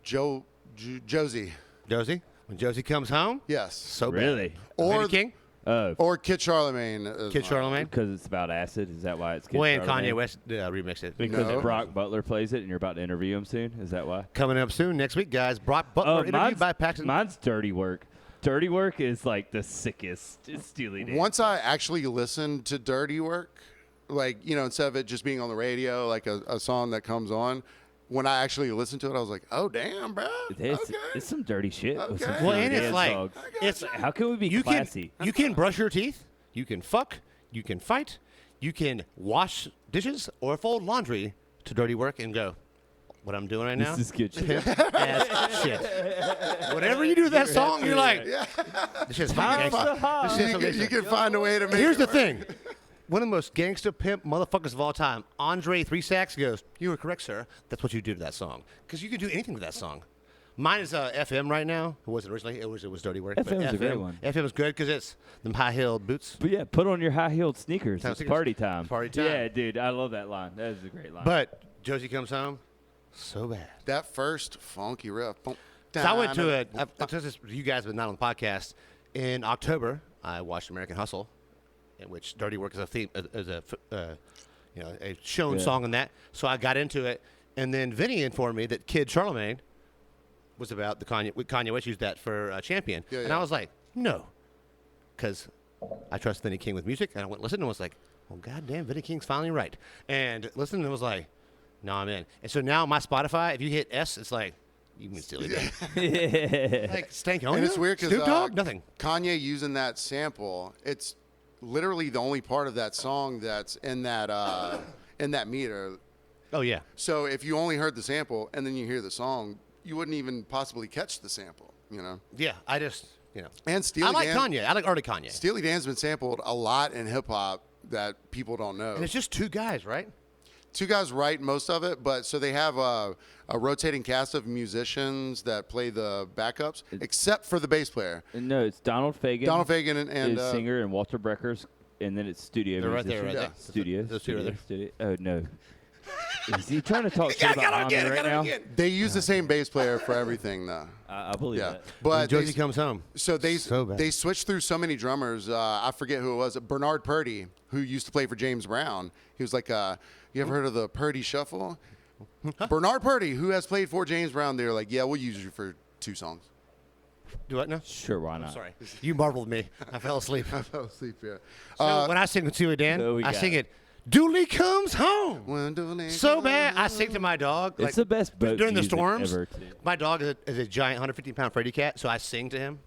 Josie. Josie? When Josie comes home? Yes. So bad. Really? Or Vinnie King? Oh, Or Kid Charlemagne. is Kid mine. Charlemagne? because it's about acid. Is that why it's Kid When Charlemagne? Kanye West remixed it. Because No. Brock Butler plays it, and you're about to interview him soon. Is that why? Coming up soon next week, guys. Brock Butler interviewed by Paxton. Mine's Dirty Work. Dirty Work is like the sickest. It's Steely Dan. Once I actually listened to Dirty Work, like, instead of it just being on the radio, like a song that comes on, when I actually listened to it, I was like, oh, damn, bro. It's some dirty shit. with some Okay. Well, Steely and it's Dan like, songs. it's How can we be you classy? can you can brush your teeth, you can fuck, you can fight, you can wash dishes or fold laundry to Dirty Work and go. What I'm doing right now? This is good shit. Pimp ass shit. Whatever you do with that song, you're like, this shit's hot gangsta. This shit's so You gangsta. can find a way to make Here's it the work. thing. One of the most gangster pimp motherfuckers of all time, Andre 3 Sacks, goes, "You were correct, sir. That's what you do to that song. Because you can do anything with that song." Mine is FM right now. It wasn't originally. It was Dirty Work. but FM is a great one. FM is good because it's them high-heeled boots. But yeah, put on your high-heeled sneakers. High-heeled It's sneakers. party time. Party time. Yeah, dude, I love that line. That is a great line. But Josie Comes Home, so bad. That first funky riff. Boom, So I went to down, I've told this to you guys, but not on the podcast. In October, I watched American Hustle, in which Dirty Work is a theme, a shown Yeah. song in that. So I got into it, and then Vinny informed me that Kid Charlemagne was about the Kanye West used that for Champion, Yeah, and yeah. I was like, no, because I trust Vinnie King with music, and I went listen and was like, well, goddamn, Vinnie King's finally right, and listened and was like, no, I'm in. And so now my Spotify, if you hit S, it's like, you can steal it. Like Stankonia? And it's weird because Snoop Dogg? Nothing. Kanye using that sample, it's literally the only part of that song that's in that meter. Oh yeah. So if you only heard the sample and then you hear the song, you wouldn't even possibly catch the sample, Yeah, I just And Steely I like Dan, Kanye. I like early Kanye. Steely Dan's been sampled a lot in hip hop that people don't know. And it's just two guys, right? Two guys write most of it, but so they have a rotating cast of musicians that play the backups, except for the bass player. No, it's Donald Fagen. Donald Fagen and is singer, and Walter Brecker's, and then it's studio They're right there, musicians. right there. Studio. Those two are there. Studio. Oh no. Is he trying to talk shit about Tommy right now? they use the same bass player for everything, though. I believe Yeah, that. but Josie Comes Home. So they So bad. they switched through so many drummers. I forget who it was. Bernard Purdy, who used to play for James Brown. He was like, you ever heard of the Purdy Shuffle? Bernard Purdy, who has played for James Brown, they're like, yeah, we'll use you for 2 songs. Do what now? Sure, why not? Sorry. You marveled me. I fell asleep. I fell asleep here. So when I sing with Steely Dan, So we I got sing it. it. Dooley comes home. When Dooley So comes bad. I home. sing to my dog. It's the best boat during the music storms. ever, too. My dog is a giant 150-pound Freddy cat, so I sing to him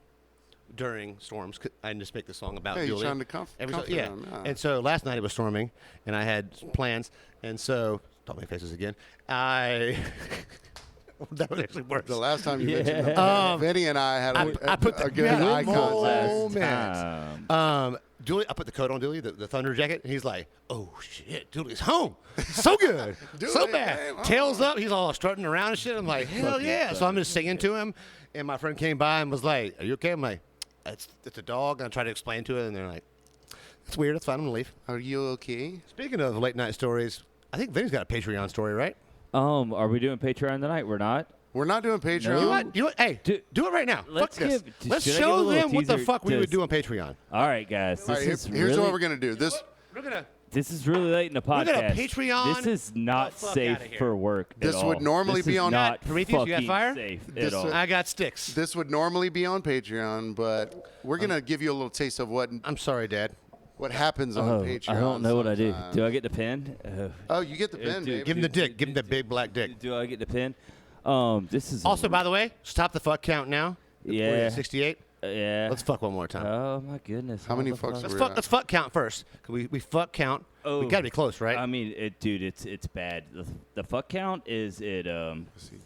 during storms. I just make the song about Hey, you're Dooley. trying to comfort yeah. him, yeah. And so last night it was storming, and I had plans, and so don't make faces again. That was actually worse. The last time you Yeah. mentioned them, Vinny and I had I put the a good eye moment. contact. Dooley, I put the coat on Dooley, the thunder jacket, and he's like, "Oh shit, Dooley's home, so good, so Dooley bad." came home. Tails up, he's all strutting around and shit. I'm like, "Hell yeah!" So I'm just singing to him, and my friend came by and was like, "Are you okay?" I'm like, "It's a dog." And I try to explain to it, and they're like, "It's weird. It's fine. I'm gonna leave." Are you okay? Speaking of late night stories, I think Vinny's got a Patreon story, right? Are we doing Patreon tonight? We're not. We're not doing Patreon. You know what? You know what? Hey, do it right now. Let's Fuck this. give- Let's should I give a show little them what the teaser? fuck we would Just- do on Patreon. All right, guys. All right, here's what we're gonna do. This is really late in the podcast. We're gonna Patreon This is not the fuck safe outta here. for work. This at would all. normally This be is on- not Prometheus, you got fucking fire? safe This at all. would- I got sticks. This would normally be on Patreon, but we're gonna give you a little taste of what I'm sorry, Dad. happens on Patreon. I don't know what I do. sometimes. Do I get the pin? Oh, you get the pin, dude, baby. Give him the dick. Give him the big black dick. Do I get the pin? This is Also, by the way, stop the fuck count now. Yeah. We're at 68. yeah. Let's fuck one more time. Oh my goodness. How many the fucks fuck? were Let's fuck count first. We fuck count. Oh. We gotta be close, right? I mean, dude, it's bad. The fuck count is at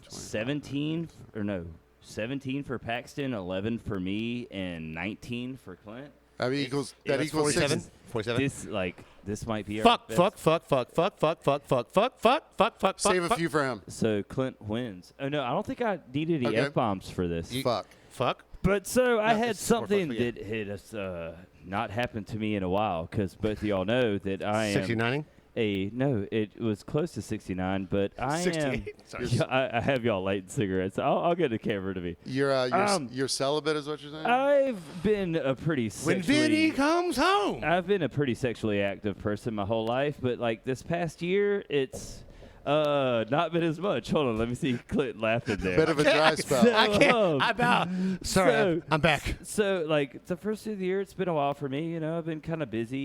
17 or no, 17 for Paxton, 11 for me, and 19 for Clint. That equals That's 47. 6. 47. This might be our Fuck, best. fuck, fuck, fuck, fuck, fuck, fuck, fuck, fuck, fuck, fuck, fuck. Save a fuck, few for him. So Clint wins. Oh no, I don't think I needed any Okay. F-bombs for this. Fuck. Fuck. But so I No, had it's 4 fucks, something but yeah. that had not happened to me in a while, because both of y'all know that I am 69. no, it was close to 69, but I am. 68. Sorry. I have y'all lighting cigarettes. I'll get a camera to me. You're celibate, is what you're saying? I've been a pretty When Vinnie comes home. I've been a pretty sexually active person my whole life, but like this past year, it's not been as much. Hold on, let me see Clint laughing there. Bit of a dry spell. I can't. I'm out. Sorry, so- I'm back. So, like, the first of the year, it's been a while for me. You know, I've been kind of busy.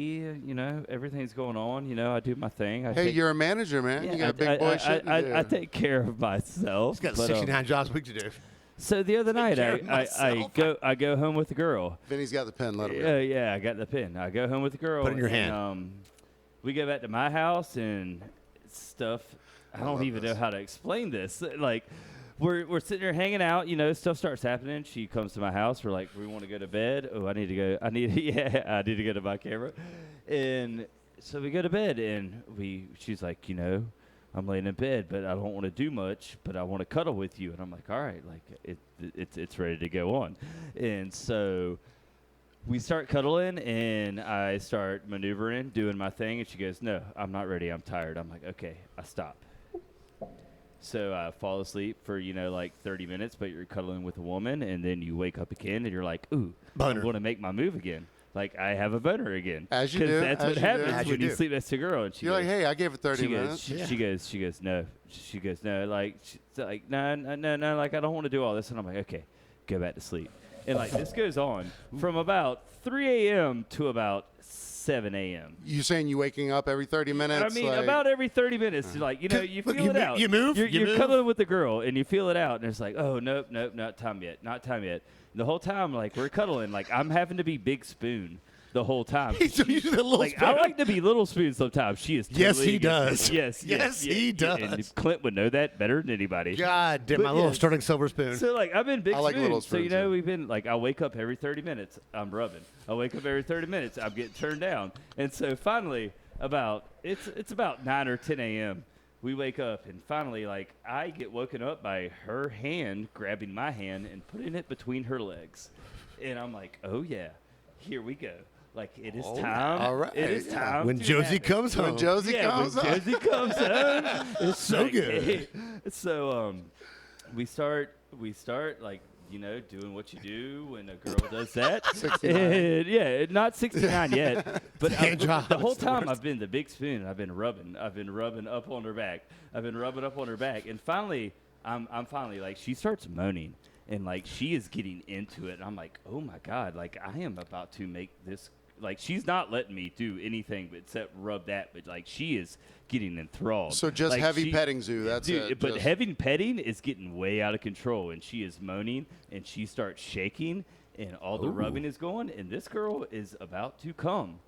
You know, everything's going on. You know, I do my thing. Hey, you're a manager, man. yeah, You got big boy shit to do. I take care of myself. He's got but, 69 jobs a week to do. So the other night, care of I myself. go home with the girl. Vinny's got the pen. Let him go. Yeah, I got the pin. I go home with the girl. Put it in your and, hand. We go back to my house and stuff. I don't love even this. know how to explain this. Like, we're sitting there hanging out. You know, stuff starts happening. She comes to my house. We're like, we want to go to bed. Oh, I need to go. I need to go to my camera. And so we go to bed, and she's like, you know, I'm laying in bed, but I don't want to do much, but I want to cuddle with you. And I'm like, all right, like it's ready to go on. And so we start cuddling, and I start maneuvering, doing my thing, and she goes, no, I'm not ready. I'm tired. I'm like, okay. I stop. So I fall asleep for, you know, like 30 minutes, but you're cuddling with a woman, and then you wake up again, and you're like, ooh, Boner. I want to make my move again. Like, I have a boner again. As you 'Cause do, That's as what you do. happens As you when you do. sleep next to a girl. And she You're goes, like, hey, I gave it 30 she minutes. goes, she goes, no. She goes, no. Like, no. Like, I don't want to do all this. And I'm like, okay, go back to sleep. And like, this goes on from about 3 a.m. to about 7 a.m. You saying you waking up every 30 minutes? I mean, like, about every 30 minutes, like, you know, you Look, feel you it mo- out. you move, You're you move. cuddling with the girl, and you feel it out, and it's like, oh, nope, not time yet. The whole time, like, we're cuddling, like, I'm having to be Big Spoon the whole time. He's using a little Like, spoon. I like to be Little Spoon sometimes. She is Yes, totally he against does. it. Yes, Yes, he does. And Clint would know that better than anybody. God damn, But my little yes. sterling silver spoon. So, like, I've been Big I like Spoon. Little So, you Spoon, know, too. we've been, like, I wake up every 30 minutes, I'm rubbing. I wake up every 30 minutes, I'm getting turned down. And so, finally, it's about 9 or 10 a.m., we wake up, and finally, like, I get woken up by her hand grabbing my hand and putting it between her legs. And I'm like, oh, yeah, here we go. Like, it is time. all right, It is yeah. time. When to Josie have it. comes home. When Josie comes when up. Josie comes home, it's So like, good. hey. So we start like, you know, doing what you do when a girl does that. 69. And, yeah, not 69 yet, but Hand job the whole is the time worst. I've been the Big Spoon. I've been rubbing up on her back. And finally, I'm finally like, she starts moaning. And like, she is getting into it. And I'm like, oh my God, like, I am about to make this. Like, she's not letting me do anything except rub that, but like, she is getting enthralled. So just Like, heavy petting zoo. That's dude, it. but just- heavy petting is getting way out of control, and she is moaning, and she starts shaking, and all the rubbing is going, and this girl is about to come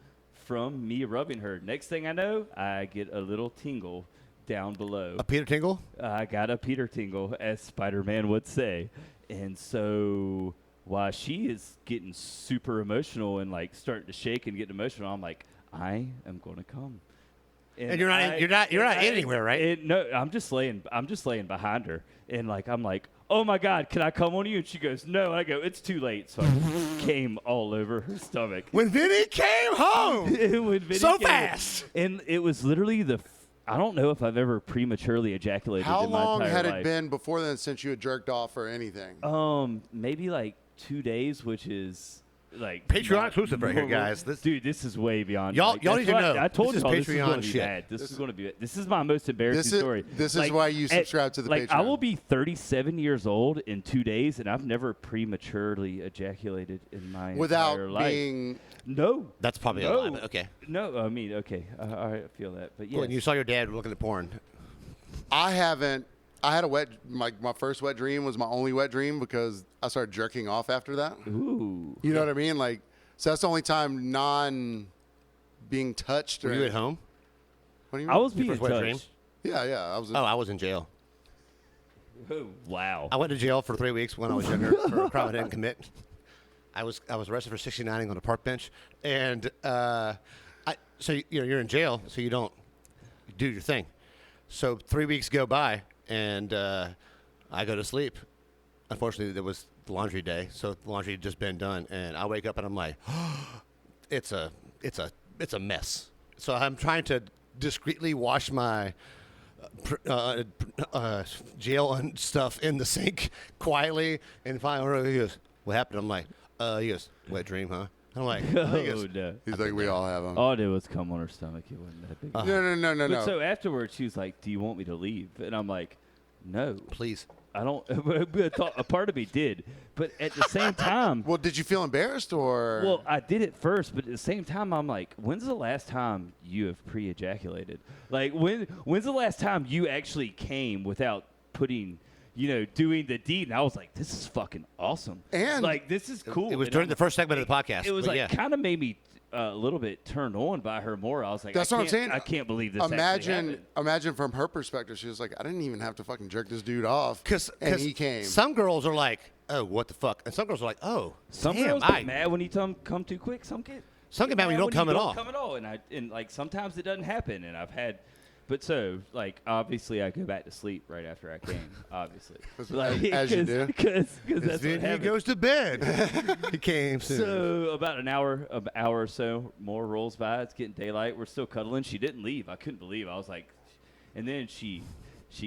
from me rubbing her. Next thing I know, I get a little tingle down below. A Peter Tingle? I got a Peter tingle, as Spider-Man would say. And so while she is getting super emotional and like starting to shake and get emotional, I'm like, I am going to come. And you're not anywhere, right? No, I'm just laying behind her, and like, I'm like, oh my God, can I come on you? And she goes, no. I go, it's too late. So I came all over her stomach. When Vinnie came home. When Vinny So came, fast. and it was literally I don't know if I've ever prematurely ejaculated How in my long entire had life. it been before then since you had jerked off or anything? Maybe like 2 days, which is like Patreon not exclusive right here, normal. guys. Dude, this is way beyond. Y'all like, need that's to what know. I told This you is this is Patreon going to be shit. bad. This is going to be. This is my most embarrassing story. This is why you subscribe to the like, Patreon. I will be 37 years old in 2 days, and I've never prematurely ejaculated in my without entire life. being. No. That's probably a No. lie, but okay. No, I mean, okay. I feel that. But yeah. When you saw your dad looking at porn. I haven't. I had a wet. My first wet dream was my only wet dream because I started jerking off after that. Ooh. You know what I mean? Like, so that's the only time being touched. Were or you at home? What do you mean? I was being first wet dream? touched. Yeah. I was. Oh, I was in jail. Oh, wow. I went to jail for 3 weeks when I was younger for a crime I didn't commit. I was arrested for 69ing on a park bench, and so you're in jail, so you don't do your thing. So 3 weeks go by, and I go to sleep. Unfortunately, there was the laundry day, so the laundry had just been done, and I wake up and I'm like, it's a mess. So I'm trying to discreetly wash my jail stuff in the sink quietly, and finally he goes, "What happened?" I'm like, he goes, "Wet dream, huh?" I'm like, he goes, no. He's like, we all have them. All I did was come on her stomach. It wasn't that big. No. But so afterwards, she was like, "Do you want me to leave?" And I'm like, "No, "Please." I don't." A part of me did, but at the same time, Well, did you feel embarrassed or? well, I did it first, but at the same time, I'm like, when's the last time you have pre-ejaculated? Like, when's the last time you actually came without putting, doing the deed? And I was like, this is fucking awesome. And like, this is cool. It was And during I'm the first segment of the podcast. It was but like yeah. kind of made me a little bit turned on by her more. I was like, That's what I'm saying. I can't believe this. actually happened. Imagine from her perspective, she was like, I didn't even have to fucking jerk this dude off, and he came. Some girls are like, "Oh, what the fuck," and some girls are like, "Oh, Some damn, girls get mad when you come too quick. Some get mad when you don't come at all." Come at all, and like sometimes it doesn't happen. And I've had, but so like obviously I go back to sleep right after I came. Obviously, like, as you do. because that's what Then he happens. goes to bed. He came soon. So about an hour or so more rolls by. It's getting daylight. We're still cuddling. She didn't leave. I couldn't believe. I was like, and then she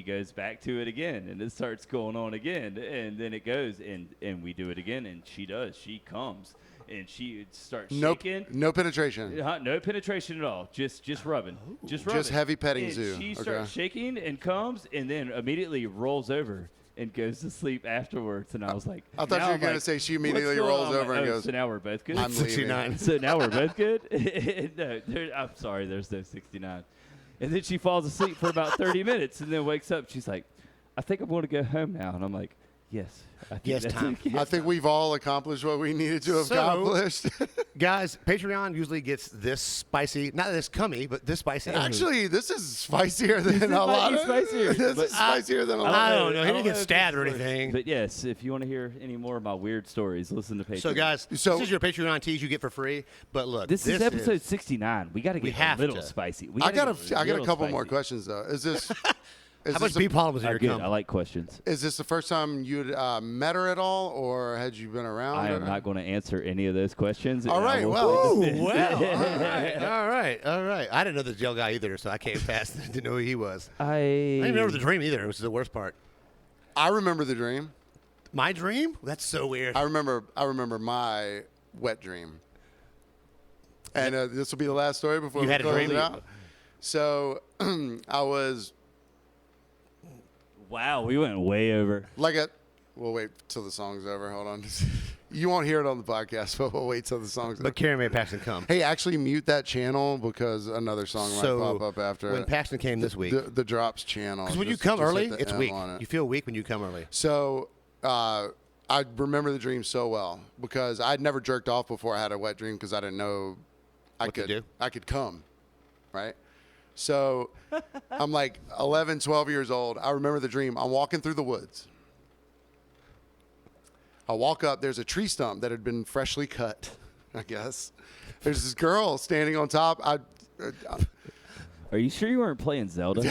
goes back to it again, and it starts going on again, and then it goes, and we do it again, and she does. She comes, and she starts shaking. No penetration. No penetration at all. Just rubbing. Just rubbing. Just heavy petting And zoo. She Okay. starts shaking and comes, and then immediately rolls over and goes to sleep afterwards. And I was like, I thought now you were I'm going to like, say she "What's immediately going rolls on?" I'm over like, and "Oh, goes, so now we're both good. I'm leaving. 69. So now we're both good. No, I'm sorry. There's no 69. And then she falls asleep for about 30 minutes, and then wakes up. She's like, I think I'm going to go home now. And I'm like, yes. I think Yes, that's Tom. it. I think we've all accomplished what we needed to have accomplished. Guys, Patreon usually gets this spicy, not this cummy, but this spicy. Actually, this is spicier than a lot of. spicier, This but is spicier than a I lot. don't know. He didn't know get if stabbed or it's worth it. anything. But yes, if you want to hear any more of my weird stories, listen to Patreon. So, guys, So- this is your Patreon teas you get for free. But look, this is episode 69. We got to get have a little to. spicy. I got a couple more questions though. Is this? How much beef palm was in your Good. cum? I like questions. Is this the first time you'd met her at all, or had you been around? I am her? not going to answer any of those questions. All and I right, will well. plead the fifth. All right. I didn't know the jail guy either, so I came past and didn't know who he was. I I didn't remember the dream either, which is the worst part. I remember the dream. My dream? That's so weird. I remember my wet dream. And this will be the last story before You we had a close dream? it out. So I was Wow, we went way over. we'll wait till the song's over. Hold on. You won't hear it on the podcast, but we'll wait till the song's over. But Karen made Paxton come. Hey, actually mute that channel because another song So might pop up after when it. Paxton came this week, The drops channel. because when you Just- come just early, hit the it's M weak. on it. You feel weak when you come early. So I remember the dream so well because I'd never jerked off before I had a wet dream because I didn't know I What to do? could come, right? So I'm like 11, 12 years old. I remember the dream. I'm walking through the woods. I walk up. There's a tree stump that had been freshly cut, I guess. There's this girl standing on top. Are you sure you weren't playing Zelda?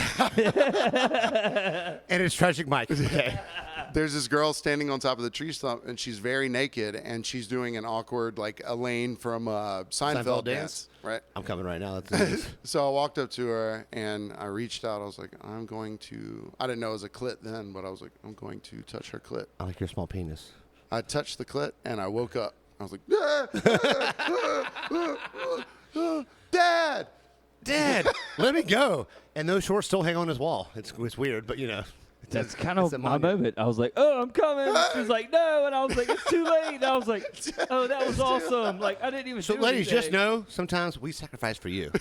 And it's Tragic Mike. Okay. There's this girl standing on top of the tree stump, and she's very naked, and she's doing an awkward, like Elaine from Seinfeld dance. Right. I'm coming right now. That's So I walked up to her, and I reached out. I was like, I didn't know it was a clit then, but I was like, I'm going to touch her clit. I like your small penis. I touched the clit, and I woke up. I was like, Dad! Dad, let me go. And those shorts still hang on his wall. It's weird, but That's kind of my moment. I was like, oh, I'm coming. She was like, no. And I was like, it's too late. And I was like, oh, that was awesome. Like, I didn't even So, do ladies, anything. just know sometimes we sacrifice for you.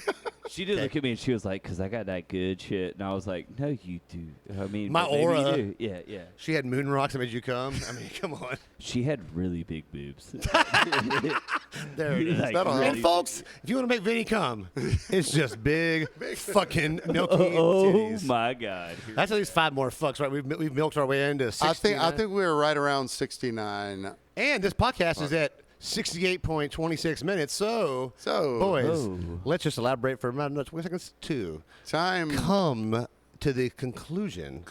She did look at me and she was like, because I got that good shit. And I was like, no, you do. I mean, My maybe aura. You do. Yeah, yeah. She had moon rocks that made you come. I mean, come on. She had really big boobs. There it is. Like, And folks, if you want to make Vinnie come, it's just big fucking milky oh titties. my God. That's at least 5 more fucks, right? We've milked our way into 60. I think we were right around 69. And this podcast is at 68.26 minutes. So boys, let's just elaborate for about another 20 seconds to come to the conclusion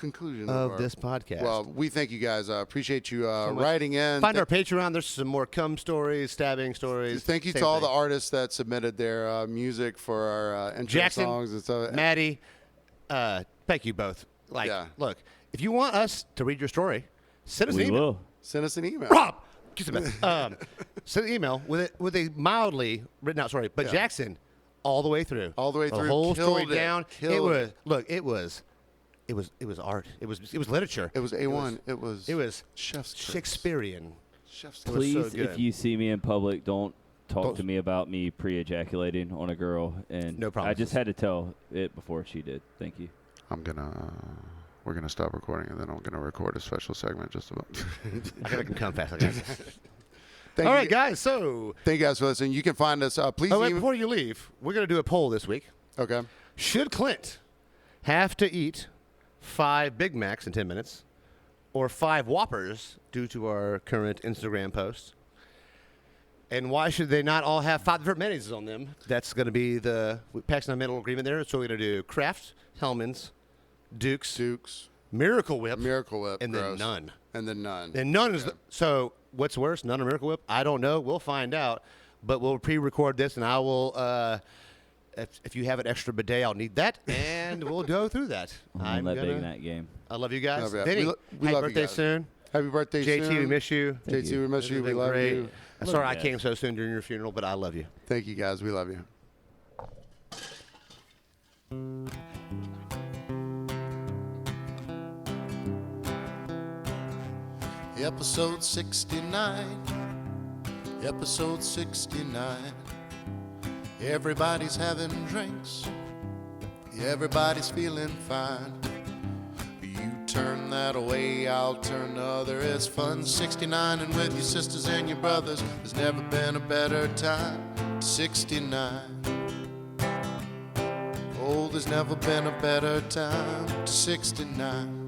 of this podcast. Well, we thank you guys. Appreciate you writing in. Find our Patreon. There's some more cum stories, stabbing stories. Thank you to all the artists that submitted their music for our intro Jackson, songs and stuff. Maddy, thank you both. Look, if you want us to read your story, send us an email. Will. Send us an email. Rob, kiss him. Send an email with a mildly written out story. But Jackson, all the way through, the whole story down. It was art. It was literature. It was A1. It was chef's Shakespearean. Chef's Please, so good. if you see me in public, don't talk to me about me pre-ejaculating on a girl. And No I just had to tell it before she did. Thank you. We're gonna stop recording, and then I'm gonna record a special segment just about. I can come fast. I guess. Thank All you. right, guys. So, Thank you guys for listening. You can find us. Please. wait, before you leave, we're gonna do a poll this week. Okay. Should Clint have to eat 5 Big Macs in 10 minutes, or 5 Whoppers due to our current Instagram posts? And why should they not all have 5 different mayonnaises on them? That's going to be the Paxton middle agreement there. So we're going to do Kraft, Hellman's, Duke's, Miracle Whip, and then none. And then none. And none is so. What's worse, none or Miracle Whip? I don't know. We'll find out. But we'll pre-record this, and I will. If you have an extra bidet, I'll need that, and we'll go through that. I'm not big in that game. I love you guys. Love you. Vinnie, We happy love you birthday guys. soon. Happy birthday, JT, soon. we miss you. JT, we miss you. We love great. you. Sorry I you came guys. so soon during your funeral, but I love you. Thank you, guys. We love you. Episode 69. Episode 69. Everybody's having drinks. Everybody's feeling fine. You turn that away, I'll turn the other. It's fun 69, and with your sisters and your brothers, there's never been a better time. 69. Oh, there's never been a better time. 69.